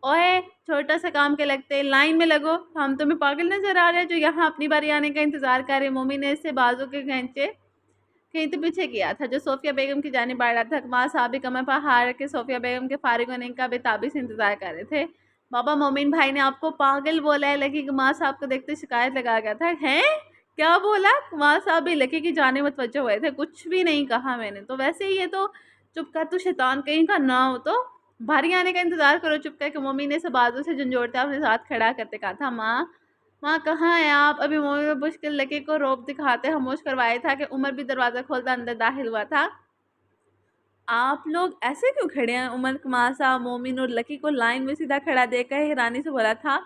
A: ओए, छोटा सा काम के लगते लाइन में लगो, हम तुम्हें पागल नजर आ रहे हैं जो यहाँ अपनी बारी आने का इंतजार कर रहे हैं। मम्मी ने इससे बाजू के खींचे कहीं तो पीछे किया था, जो सोफिया बेगम की जानिब बढ़ रहा था। कमाल साहब भी कमर पर हार के सोफिया बेगम के फारिग होने का बेताबी से इंतजार कर रहे थे। बाबा मोमिन भाई ने आपको पागल बोला है। लकी कमाल साहब को देखते शिकायत लगा गया था। हैं, क्या बोला? कमाल साहब भी लकी की जानिब मुतवज्जो हुए थे। कुछ भी नहीं कहा मैंने तो, वैसे ही ये तो चुप कर, तू शैतान कहीं का ना हो तो भारी आने का इंतजार करो। चुप करके मोमी ने से बाजू से झंझोड़ता अपने साथ खड़ा करते कहा था। माँ माँ कहाँ है आप? अभी मोमी में मुश्किल लकी को रोब दिखाते खामोश करवाया था कि उमर भी दरवाज़ा खोलता अंदर दाखिल हुआ था। आप लोग ऐसे क्यों खड़े हैं? उमर कमासा मोमिन और लकी को लाइन में सीधा खड़ा देखकर हैरानी से बोला था।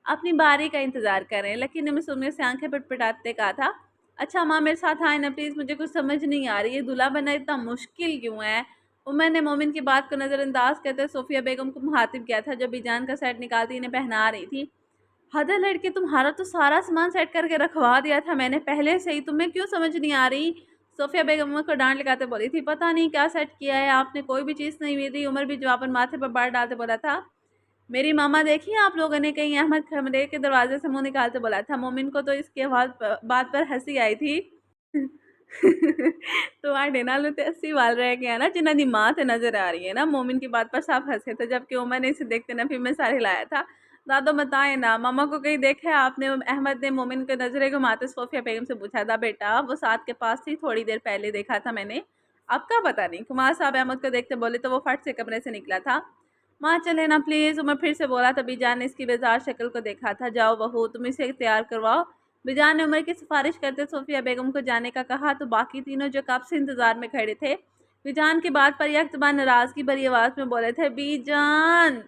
A: अपनी बारी का इंतजार कर रहे हैं। लकी ने मासूमियत से आंखें पटपटाते कहा था। अच्छा माँ, मेरे साथ आए ना प्लीज़, मुझे कुछ समझ नहीं आ रही है, दूल्हा बनना इतना मुश्किल क्यों है? उमर ने मोमिन की बात को नज़रअंदाज करते सोफिया बेगम को मुखातिब किया था, जो बीजान का सेट निकालती इन्हें पहना रही थी। हद है लड़के, तुम्हारा तो सारा सामान सेट करके रखवा दिया था मैंने पहले से ही, तुम्हें क्यों समझ नहीं आ रही? सोफिया बेगम को डांट लगाते बोली थी। पता नहीं क्या सेट किया है आपने, कोई भी चीज़ नहीं दी। उमर भी जवाबन माथे पर बार डालते बोला था। मेरी मामा देखी आप लोगों ने कहीं? अहमद कमरे के दरवाजे से मुंह निकालते बोला था। मोमिन को तो इसके बात पर हंसी आई थी। तुम्हारे नाल ते अस्सी वाल रह गया ना, जिन्हों की माँ ते नजर आ रही है ना। मोमिन की बात पर सब हंसे थे, जबकि उमर ने इसे देखते ना फिर में सारे लाया था। दादो बताए ना, मामा को कहीं देखा है आपने? अहमद ने मोमिन के नजरे घुमाते सोफिया बेगम से पूछा था। बेटा वो साथ के पास थी, थोड़ी देर पहले देखा था मैंने। आपका पता नहीं। कुमार साहब अहमद को देखते बोले तो वो फट से कमरे से निकला था। माँ चले ना प्लीज़, उमर फिर से बोला। तभी जान ने इसकी बेजार शक्ल को देखा था। जाओ बहू, तुम इसे तैयार करवाओ। बिजान ने उमर की सिफारिश करते सोफिया बेगम को जाने का कहा, तो बाकी तीनों जो कब से इंतजार में खड़े थे, बिजान की बात पर यकतबार नाराजगी भरी आवाज़ में बोले थे, बीजान।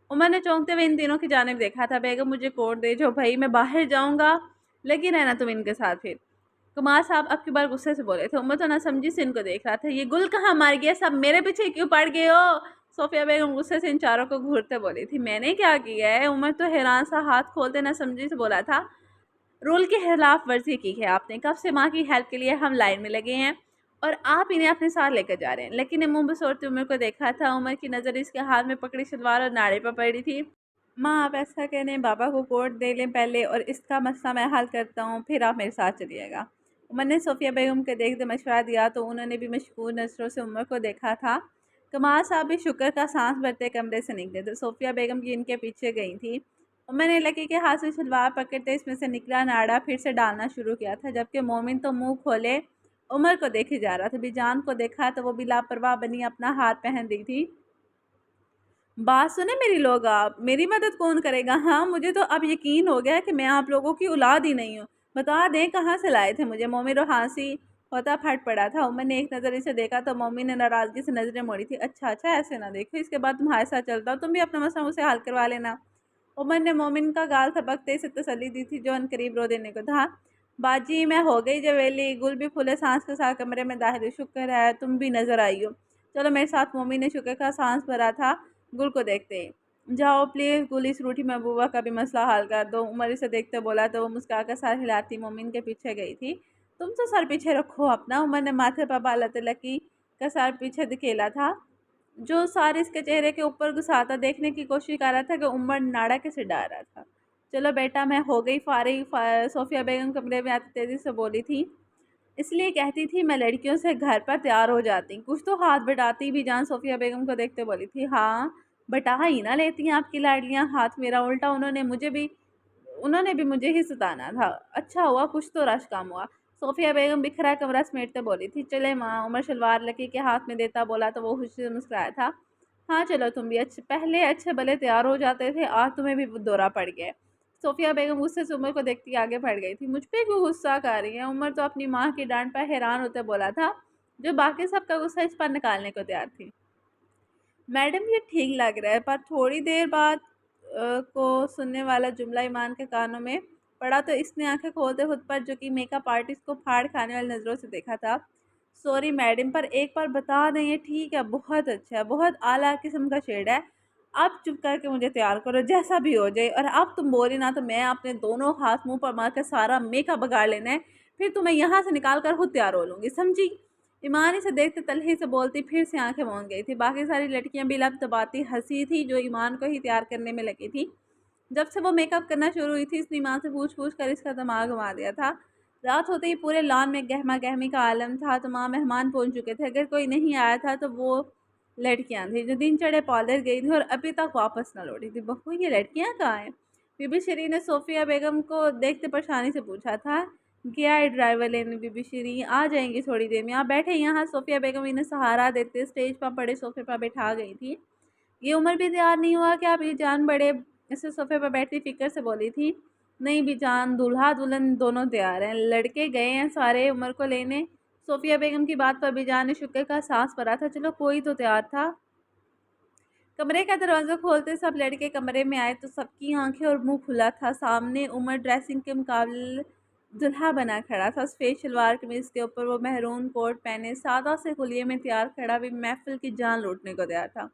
A: उमर ने चौंकते हुए इन तीनों की जानिब देखा था। बेगम मुझे कोट दे जो भाई, मैं बाहर जाऊंगा, लगी रहना तुम इनके साथ। फिर कुमार साहब अब की बार गुस्से से बोले थे। उमर तो ना समझी से इनको देख रहा था। ये गुल कहाँ मार गया? सब मेरे पीछे क्यों पड़ गए हो? सोफिया बेगम गुस्से से इन चारों को घूरते बोली थी। मैंने क्या किया है? उमर तो हैरान सा हाथ खोलते ना समझी से बोला था। रूल की खिलाफ वर्जी की है आपने। कब से माँ की हेल्प के लिए हम लाइन में लगे हैं और आप इन्हें अपने साथ लेकर जा रहे हैं। लेकिन ने मुंह बसोरते उमर को देखा था। उमर की नज़र इसके हाथ में पकड़ी शलवार और नाड़े पर पड़ी थी। माँ आप ऐसा कह रहे, बाबा को कोट दे लें पहले और इसका मसला मैं हल करता हूँ, फिर आप मेरे साथ चलिएगा। उमर ने सोफिया बेगम के देखते मशवरा दिया तो उन्होंने भी मशकूर नज़रों से उमर को देखा था। कमाल साहब भी शुक्र का सांस भरते कमरे से निकले तो सोफिया बेगम की इनके पीछे गई थी। उमर ने लकी के हाथ से शलवार पकड़ते इसमें से निकला नाड़ा फिर से डालना शुरू किया था, जबकि मोमिन तो मुंह खोले उमर को देखे जा रहा था। बीजान को देखा तो वो भी लापरवाह बनी अपना हाथ पहन दी थी। बात सुने मेरी लोग, आप मेरी मदद कौन करेगा? हाँ, मुझे तो अब यकीन हो गया कि मैं आप लोगों की औलाद ही नहीं हूँ। बता दें कहाँ से लाए थे मुझे? मोमिन और हंसी होता फट पड़ा था। उमर ने एक नज़र इसे देखा तो मोमिन ने नाराज़गी से नज़रें मोड़ी थी। अच्छा अच्छा, ऐसे ना देखो, इसके बाद तुम्हारे साथ चलता हूँ, तुम भी अपना मसला मुझसे हल करवा लेना। उमर ने मोमिन का गाल थपकते इसे तसल्ली दी थी, जो अनकरीब रो देने को था। बाजी मैं हो गई जवेली। गुल भी फुले सांस के साथ कमरे में दाखिल। शुक्र है तुम भी नजर आई हो, चलो मेरे साथ। मोमिन ने शुक्र का सांस भरा था गुल को देखते ही। जाओ प्लीज़, गुल इस रूठी महबूबा का भी मसला हल कर दो। उमर इसे देखते बोला तो वो मुस्कुराकर सर हिलाती मोमिन के पीछे गई थी। तुम तो सर पीछे रखो अपना। उमर ने माथे पर बाला तिलक की का सर पीछे धकेला था। जो सारे इसके चेहरे के ऊपर घुसाता, देखने की कोशिश कर रहा था कि उमर नाड़ा कैसे डाल रहा था। चलो बेटा मैं हो गई फारिग। सोफिया बेगम कमरे में आती तेजी से बोली थी, इसलिए कहती थी मैं लड़कियों से घर पर तैयार हो जाती, कुछ तो हाथ बटाती भी जान सोफिया बेगम को देखते बोली थी। हाँ बटा ही ना लेती हैं आपकी लाडलियाँ हाथ मेरा, उल्टा उन्होंने भी मुझे ही सताना था। अच्छा हुआ कुछ तो रश काम हुआ। सोफिया बेगम बिखरा कमरा समेटते बोली थी, चले माँ। उमर शलवार लकी के हाथ में देता बोला तो वो खुशी से मुस्कुराया था। हाँ चलो तुम भी पहले अच्छे भले तैयार हो जाते थे, आज तुम्हें भी दौरा पड़ गया। सोफिया बेगम गुस्से से उमर को देखती आगे बढ़ गई थी। मुझ पे क्यों गुस्सा कर रही है? उमर तो अपनी माँ की डांट पर हैरान होते बोला था, जो बाकी सबका गुस्सा इस पर निकालने को तैयार थी। मैडम ये ठीक लग रहा है, पर थोड़ी देर बाद को सुनने वाला जुमला ईमान के कानों में पड़ा तो इसने आंखें खोलते खुद पर, जो कि मेकअप आर्टिस्ट को फाड़ खाने वाली नज़रों से देखा था। सॉरी मैडम, पर एक बार बता दें ये ठीक है, बहुत अच्छा है, बहुत आला किस्म का शेड है। आप चुप करके मुझे तैयार करो जैसा भी हो जाए, और अब तुम बोली ना तो मैं अपने दोनों हाथ मुंह पर मार कर सारा मेकअप बगाड़ लेना है, फिर तुम्हें यहाँ से निकाल कर खुद तैयार हो लूँगी, समझी? ईमान इसे देखते तलही से बोलती फिर से आंखें मूंद गई थी। बाकी सारी लड़कियां भी लब दबाती हंसी थी, जो ईमान को ही तैयार करने में लगी थी। जब से वो मेकअप करना शुरू हुई थी, इसने ईमान से पूछ पूछ कर इसका दिमाग घुमा दिया था। रात होते ही पूरे लॉन में गहमा गहमी का आलम था। तमाम मेहमान पहुंच चुके थे, अगर कोई नहीं आया था तो वो लड़कियां थी जो दिन चढ़े पार्लर गई थी और अभी तक वापस न लौटी थी। बहू ये लड़कियां कहाँ हैं? बीबी शरी ने सोफिया बेगम को देखते परेशानी से पूछा था। गया है ड्राइवर लेने बीबी शरी, आ जाएंगी थोड़ी देर में, आप बैठे यहाँ। सोफिया बेगम इन्हें सहारा देते स्टेज पर पड़े सोफे पर बैठा गई थी। ये उम्र भी तैयार नहीं हुआ कि आप ये जान बड़े? इसे सोफे पर बैठती फिक्र से बोली थी। नहीं भी जान, दूल्हा दुल्हन दोनों तैयार हैं, लड़के गए हैं सारे उम्र को लेने। सोफिया बेगम की बात पर बीजान ने शुक्र का सांस भरा था, चलो कोई तो तैयार था। कमरे का दरवाज़ा खोलते सब लड़के कमरे में आए तो सबकी आंखें और मुंह खुला था। सामने उमर ड्रेसिंग के मुकाबले दुल्हा बना खड़ा था। सफ़ेद शलवार कमीज़ के ऊपर वो मेहरून कोट पहने सादा से कुलिये में तैयार खड़ा भी महफिल की जान लूटने को तैयार था।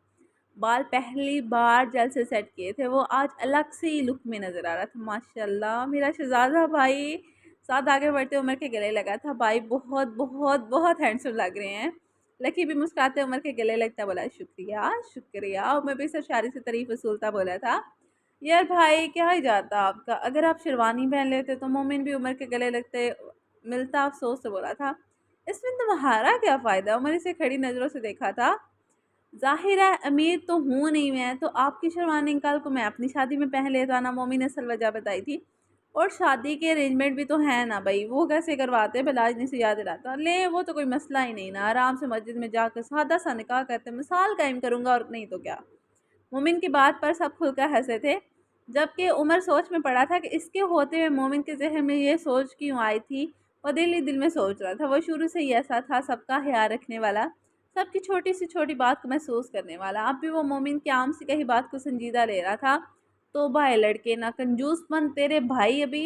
A: बाल पहली बार जेल से सेट किए थे, वो आज अलग से ही लुक में नज़र आ रहा था। माशाल्लाह मेरा शहज़ादा भाई। साथ आगे बढ़ते उमर के गले लगा था। भाई बहुत बहुत बहुत हैंडसम लग रहे हैं। लकी भी मुस्कुराते उमर के गले लगता बोला, शुक्रिया शुक्रिया। उमर भी सरशारी से तारीफ वसूलता बोला था, यार भाई क्या ही जाता आपका, अगर आप शेरवानी पहन लेते तो। मोमिन भी उमर के गले लगते मिलता अफसोस से बोला था, इसमें तुम्हारा क्या फ़ायदा? उमर इसे खड़ी नज़रों से देखा था। ज़ाहिर है अमीर तो हूँ नहीं मैं, तो आपकी शेरवानी कल को मैं अपनी शादी में पहन लेता ना। मोमी ने असल वजह बताई थी। और शादी के अरेंजमेंट भी तो है ना भाई, वो कैसे करवाते? बिलाज नहीं से याद दिलाता। ले वो तो कोई मसला ही नहीं ना, आराम से मस्जिद में जाकर सादा सा निकाह करते मिसाल कायम करूँगा, और नहीं तो क्या। मोमिन की बात पर सब खुलकर हंसे थे, जबकि उमर सोच में पड़ा था कि इसके होते हुए मोमिन के जहन में ये सोच क्यों आई थी। और दिल ही दिल में सोच रहा था, वो शुरू से ही ऐसा था, सबका ख्याल रखने वाला, सबकी छोटी सी छोटी बात को महसूस करने वाला। अब भी वो मोमिन की आम सी कही बात को संजीदा ले रहा था। तो भाई लड़के ना कंजूस बन, तेरे भाई अभी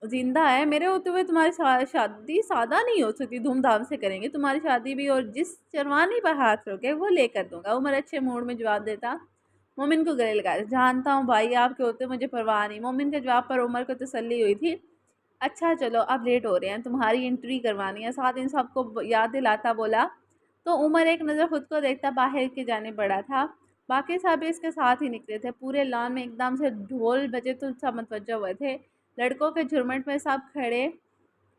A: जिंदा है, मेरे होते हुए तुम्हारी शादी सादा नहीं हो सकती, धूमधाम से करेंगे तुम्हारी शादी भी, और जिस चरवानी पर हाथ रखोगे वो लेकर दूंगा। उमर अच्छे मूड में जवाब देता मोमिन को गले लगाया, जानता हूँ भाई आपके होते मुझे परवाह नहीं। मोमिन के जवाब पर उमर को तसल्ली हुई थी। अच्छा चलो अब लेट हो रहे हैं, तुम्हारी एंट्री करवानी है। साथ इन सबको याद दिलाता बोला तो उमर एक नज़र खुद को देखता बाहर की जाने बढ़ा था। बाकी सब भी इसके साथ ही निकले थे। पूरे लॉन में एकदम से ढोल बजे तो सब मतवज्जो हुए थे। लड़कों के झुरमुट में सब खड़े।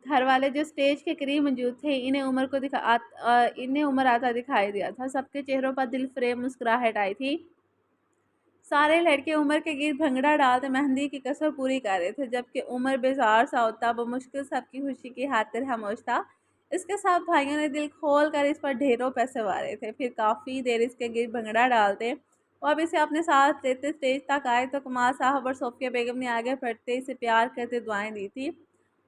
A: घर वाले जो स्टेज के करीब मौजूद थे, इन्हें उमर आता दिखाई दिया था। सबके चेहरों पर दिल फरेब मुस्कुराहट आई थी। सारे लड़के उमर के गिर भंगड़ा डालते मेहंदी की कसर पूरी कर रहे थे, जबकि उमर बेजार सा होता मुश्किल सबकी खुशी की खातिर खामोश था। इसके सब भाइयों ने दिल खोल कर इस पर ढेरों पैसे वारे थे। फिर काफ़ी देर इसके गिर भंगड़ा डालते और अब इसे अपने साथ लेते स्टेज तक आए तो कमाल साहब और सोफिया बेगम ने आगे बढ़ते इसे प्यार करते दुआएं दी थी।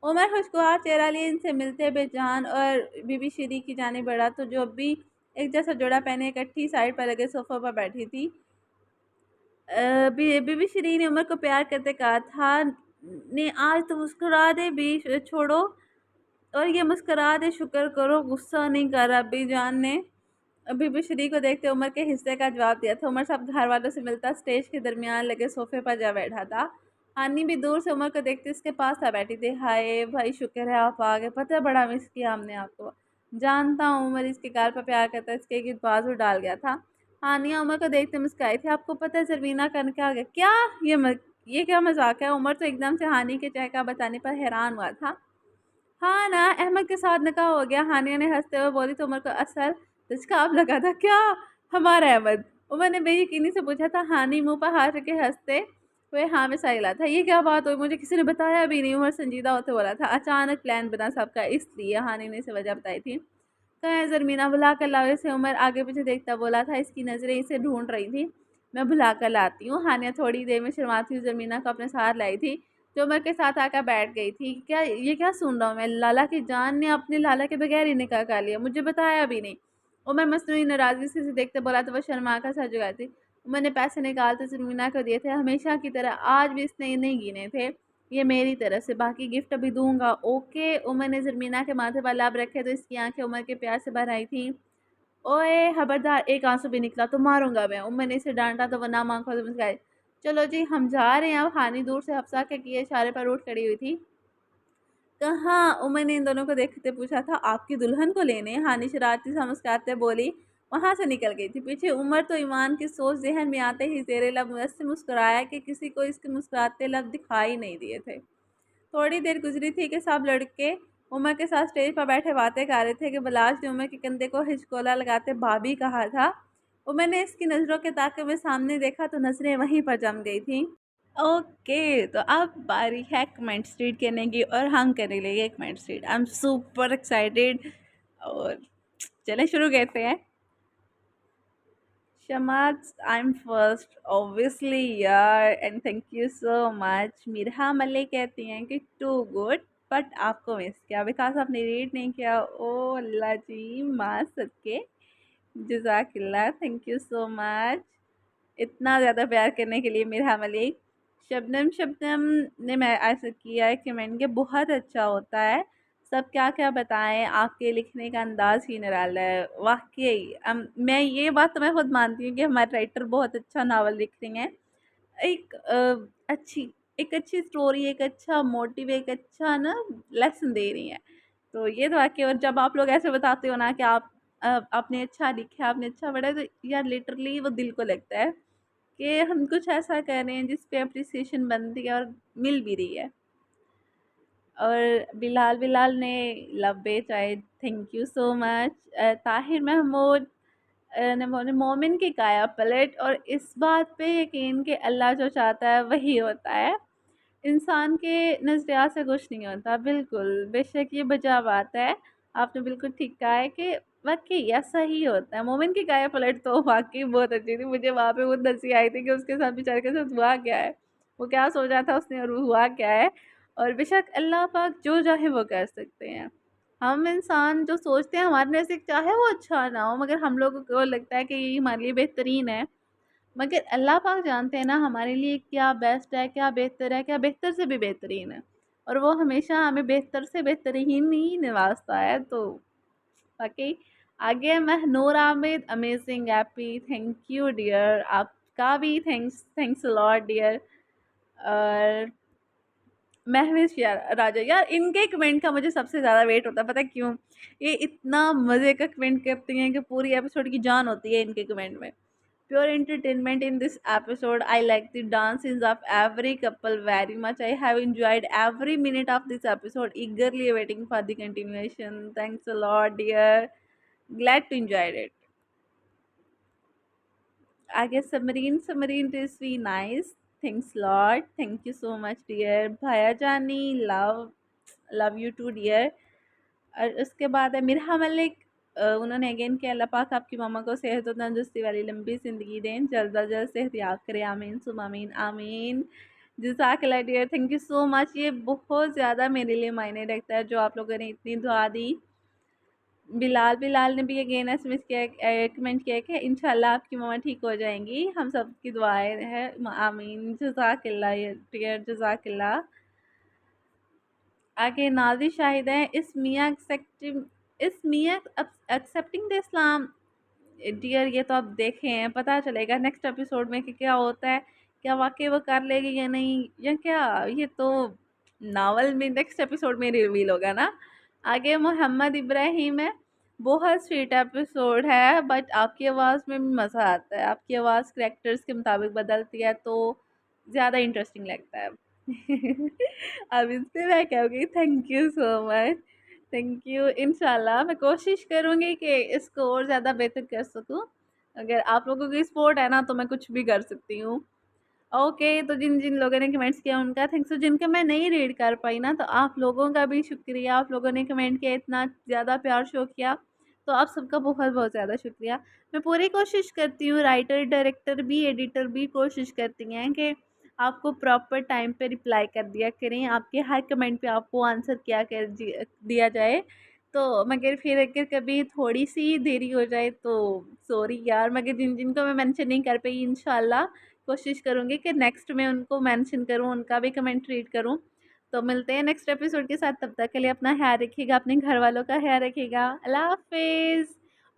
A: उमर खुशगवार चेहरा लिए इनसे मिलते बेजान और बीबी शरी की जाने बढ़ा, तो जो भी एक जैसा जोड़ा पहने इकट्ठी साइड पर लगे सोफा पर बैठी थी। बीबी श्री ने उमर को प्यार करते कहा था, ने आज तो मुस्कुरा दे भी छोड़ो, और ये मुस्कुरा दे शुक्र करो, गुस्सा नहीं कर रहा। अब्बी जान ने बीबी श्री को देखते उमर के हिस्से का जवाब दिया था। उमर सब घर वालों से मिलता स्टेज के दरमियान लगे सोफे पर जा बैठा था। हानी भी दूर से उमर को देखते इसके पास आ बैठी थी। हाय भाई शुक्र है आप आ गए, पता है बड़ा मिस किया हमने आपको। जानता हूँ। उमर इसके गाल पर प्यार करता इसके गिर बाजू डाल गया था। हानिया उमर को देखते मुस्कुराई थी। आपको पता है ज़रमीना करने क्या आ गया? क्या? ये क्या मज़ाक है? उमर तो एकदम से हानि के चेहरे का बताने पर हैरान हुआ था। हाँ ना, अहमद के साथ निकाह हो गया। हानिया ने हंसते हुए बोली तो उमर को असल तुझका लगा था क्या? हमारा अहमद? उमर ने बेयकीनी से पूछा था। हानि मुंह पर हाथ रखे हंसते हुए हाँ में साइला था। ये क्या बात हुई? मुझे किसी ने बताया भी नहीं। उमर संजीदा होते बोला था। अचानक प्लान बना सबका, इसलिए हानि ने इसे वजह बताई थी। कहाँ ज़रमीना? बुला कर लाओ इसे। उमर आगे पीछे देखता बोला था। इसकी नज़रें इसे ढूंढ रही थी। मैं बुला कर लाती हूँ। हानिया थोड़ी देर में शर्माती हुई ज़रमीना को अपने साथ लाई थी, जो उमर के साथ आकर बैठ गई थी। क्या ये क्या सुन रहा हूँ मैं? लाला की जान ने अपने लाला के बगैर ही निकाह कर लिया, मुझे बताया भी नहीं। उमर मसनूई नाराज़गी से देखते बोला तो वह शर्मा कर सर झुकाई थी। उमर ने पैसे निकालते ज़रमीना को दिए थे, हमेशा की तरह आज भी इसने नहीं गिने थे। ये मेरी तरफ से, बाकी गिफ्ट अभी दूंगा। ओके। उमर ने ज़रमीना के माथे पर लब रखे तो इसकी आंखें उमर के प्यार से भर आई थी। ओए खबरदार, एक आंसू भी निकला तो मारूंगा मैं। उमर ने इसे डांटा तो वह ना आंखों से मुस्कुराई। चलो जी हम जा रहे हैं अब। हानि दूर से हफ्सा के किए इशारे पर उठ खड़ी हुई थी। कहाँ? उमर ने इन दोनों को देखते पूछा था। आपकी दुल्हन को लेने। हानि शरारती सा मुस्कुराते बोली। वहां से निकल गई थी। पीछे उमर तो ईमान की सोच जहन में आते ही जेरे लब ऐसे मुस्कुराया कि किसी को इसके मुस्कुराते लब दिखाई नहीं दिए थे। थोड़ी देर गुजरी थी कि सब लड़के उमर के साथ स्टेज पर बैठे बातें कर रहे थे कि बलाश ने उमर के कंधे को हिचकोला लगाते भाभी कहा था। उमर ने इसकी नज़रों के ताके में सामने देखा तो नजरें वहीं पर जम गई थी। ओके, तो अब बारी है कमेंट रीड करने की और हम करने लगे comment read. I am super excited. और चले शुरू करते हैं। Shamaz, I am first obviously यार, and thank you so much. Mirha Malle कहती हैं कि टू गुड, बट आपको मिस किया बिकॉज आपने रीड नहीं किया। ओ अल्लाह जी, माँ सदके, जज़ाकिल्लाह, थैंक यू सो मच इतना ज़्यादा प्यार करने के लिए मिरहा मलिक। शबनम शबनम ने मैं ऐसा किया है कमेंट के बहुत अच्छा होता है। सब क्या क्या बताएं, आपके लिखने का अंदाज ही निराला है वाकई। मैं ये बात तो मैं खुद मानती हूँ कि हमारे राइटर बहुत अच्छा नावल लिख रही हैं। एक अच्छी एक अच्छी स्टोरी, एक अच्छा मोटिव, एक अच्छा ना लेसन दे रही हैं। तो ये तो वाकई। और जब आप लोग ऐसे बताते हो ना कि आपने अच्छा लिखा, आपने अच्छा पढ़ा, तो यार लिटरली वो दिल को लगता है कि हम कुछ ऐसा कर रहे हैं जिस पे अप्रिसिएशन बनती है और मिल भी रही है। और बिलाल बिलाल ने लव बेच आए, thank you so much. Tahir Mahmood ने बोले मोमिन की काया पलट, और इस बात पे यकीन कि अल्लाह जो चाहता है वही होता है, इंसान के नज़रिया से कुछ नहीं होता। बिल्कुल बेशक ये बजा बात है। आपने बिल्कुल ठीक कहा है कि वाकई ऐसा ही होता है। मोमिन की काया पलट तो वाकई बहुत अच्छी थी। मुझे वहाँ पे बहुत हंसी आई थी कि उसके साथ बेचारे के साथ हुआ क्या है, वो क्या सोचा था उसने और हुआ क्या है। और बेशक अल्लाह पाक जो चाहे वो कर सकते हैं। हम इंसान जो सोचते हैं हमारे नज़दीक चाहे वो अच्छा ना हो, मगर हम लोगों को लगता है कि ये हमारे लिए बेहतरीन है। मगर अल्लाह पाक जानते हैं ना हमारे लिए क्या बेस्ट है, क्या बेहतर है, क्या बेहतर से भी बेहतरीन है। और वो हमेशा हमें बेहतर से बेहतरीन ही नवाजता है। तो बाकी आगे Mahnoor Aamid, amazing happy, thank you dear. आपका भी थैंक्स लॉट डियर। और महविश यार राजा, यार इनके कमेंट का मुझे सबसे ज़्यादा वेट होता है, पता है क्यों? ये इतना मज़े का कमेंट करती हैं कि पूरी एपिसोड की जान होती है इनके कमेंट में। Pure entertainment in this episode. I like the dance scenes of every couple very much. I have enjoyed every minute of this episode, eagerly waiting for the continuation. Thanks a lot, dear. Glad to enjoy it. I guess submarine is really nice. Thanks a lot. Thank you so much, dear. Bhaya Jani, love you too, dear. और उसके बाद है मिरहा मलिक। उन्होंने again किया, अल्लाह पाक आपकी मम्मा को सेहत और तंदुरुस्ती वाली लंबी ज़िंदगी दें, जल्द अज जल्द सेहत याब करें, आमीन सुम आमीन आमीन। जज़ाकल्लाह dear, thank you so much. ये बहुत ज़्यादा मेरे लिए मायने रखता है जो आप लोगों ने इतनी दुआ दी। बिलाल ने भी अगेन एसएमएस किया, कमेंट किया कि इंशाल्लाह आपकी मम्मा ठीक हो जाएंगी, हम सब की दुआएं हैं, आमीन। जज़ाकल्लाह डियर, जज़ाकल्लाह। आगे नाज़ी शाहिद हैं, इस मियाँ एक्सेप्टिंग द इस्लाम। डियर ये तो अब देखें हैं, पता चलेगा नेक्स्ट एपिसोड में कि क्या होता है। क्या वाकई वो कर लेगी या नहीं, या क्या, ये तो नावल में नेक्स्ट एपिसोड में रिवील होगा ना। आगे मोहम्मद इब्राहिम है, बहुत स्वीट एपिसोड है, बट आपकी आवाज़ में भी मज़ा आता है। आपकी आवाज़ करैक्टर्स के मुताबिक बदलती है तो ज़्यादा इंटरेस्टिंग लगता है। अब इससे मैं कहूँगी thank you so much. Thank you. इंशाल्लाह मैं कोशिश करूँगी कि इसको और ज़्यादा बेहतर कर सकूँ। अगर आप लोगों की सपोर्ट है ना तो मैं कुछ भी कर सकती हूँ। ओके, तो जिन-जिन लोगों ने कमेंट्स किया उनका थैंक्स। तो जिनका मैं नहीं रीड कर पाई ना, तो आप लोगों का भी शुक्रिया। आप लोगों ने कमेंट किया, इतना ज़्यादा प्यार शो किया, तो आप सबका बहुत-बहुत ज़्यादा शुक्रिया। मैं पूरी कोशिश करती हूँ, राइटर, डायरेक्टर भी, एडिटर भी कोशिश करती हैं कि आपको प्रॉपर टाइम पे रिप्लाई कर दिया करें, आपके हर कमेंट पे आपको आंसर किया कर दिया जाए। तो मगर फिर अगर कभी थोड़ी-सी देरी हो जाए तो सॉरी यार, मगर जिनको मैं मेंशन नहीं कर पाई, इंशाल्लाह कोशिश करूँगी कि नेक्स्ट में उनको मेंशन करूँ, उनका भी कमेंट रीड करूँ। तो मिलते हैं नेक्स्ट एपिसोड के साथ, तब तक के लिए अपना ख़्याल रखिएगा, अपने घर वालों का ख़्याल रखिएगा। अल्लाह हाफ़िज़।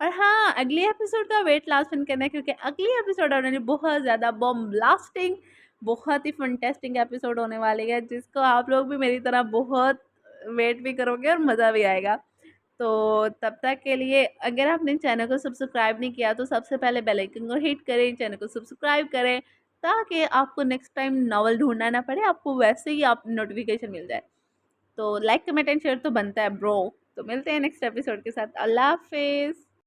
A: और हाँ, अगले एपिसोड का वेट लास्ट में करना है, क्योंकि अगली एपिसोड होने वाली बहुत ज़्यादा बॉम्ब ब्लास्टिंग, बहुत ही फैंटास्टिक एपिसोड होने वाली है, जिसको आप लोग भी मेरी तरह बहुत वेट भी करोगे और मज़ा भी आएगा। तो तब तक के लिए अगर आपने चैनल को सब्सक्राइब नहीं किया तो सबसे पहले बेल आइकन को हिट करें, चैनल को सब्सक्राइब करें, ताकि आपको नेक्स्ट टाइम नॉवल ढूँढना ना पड़े, आपको वैसे ही आप नोटिफ़िकेशन मिल जाए। तो लाइक, कमेंट एंड शेयर तो बनता है ब्रो। तो मिलते हैं नेक्स्ट एपिसोड के साथ। अल्लाह हाफ़िज़।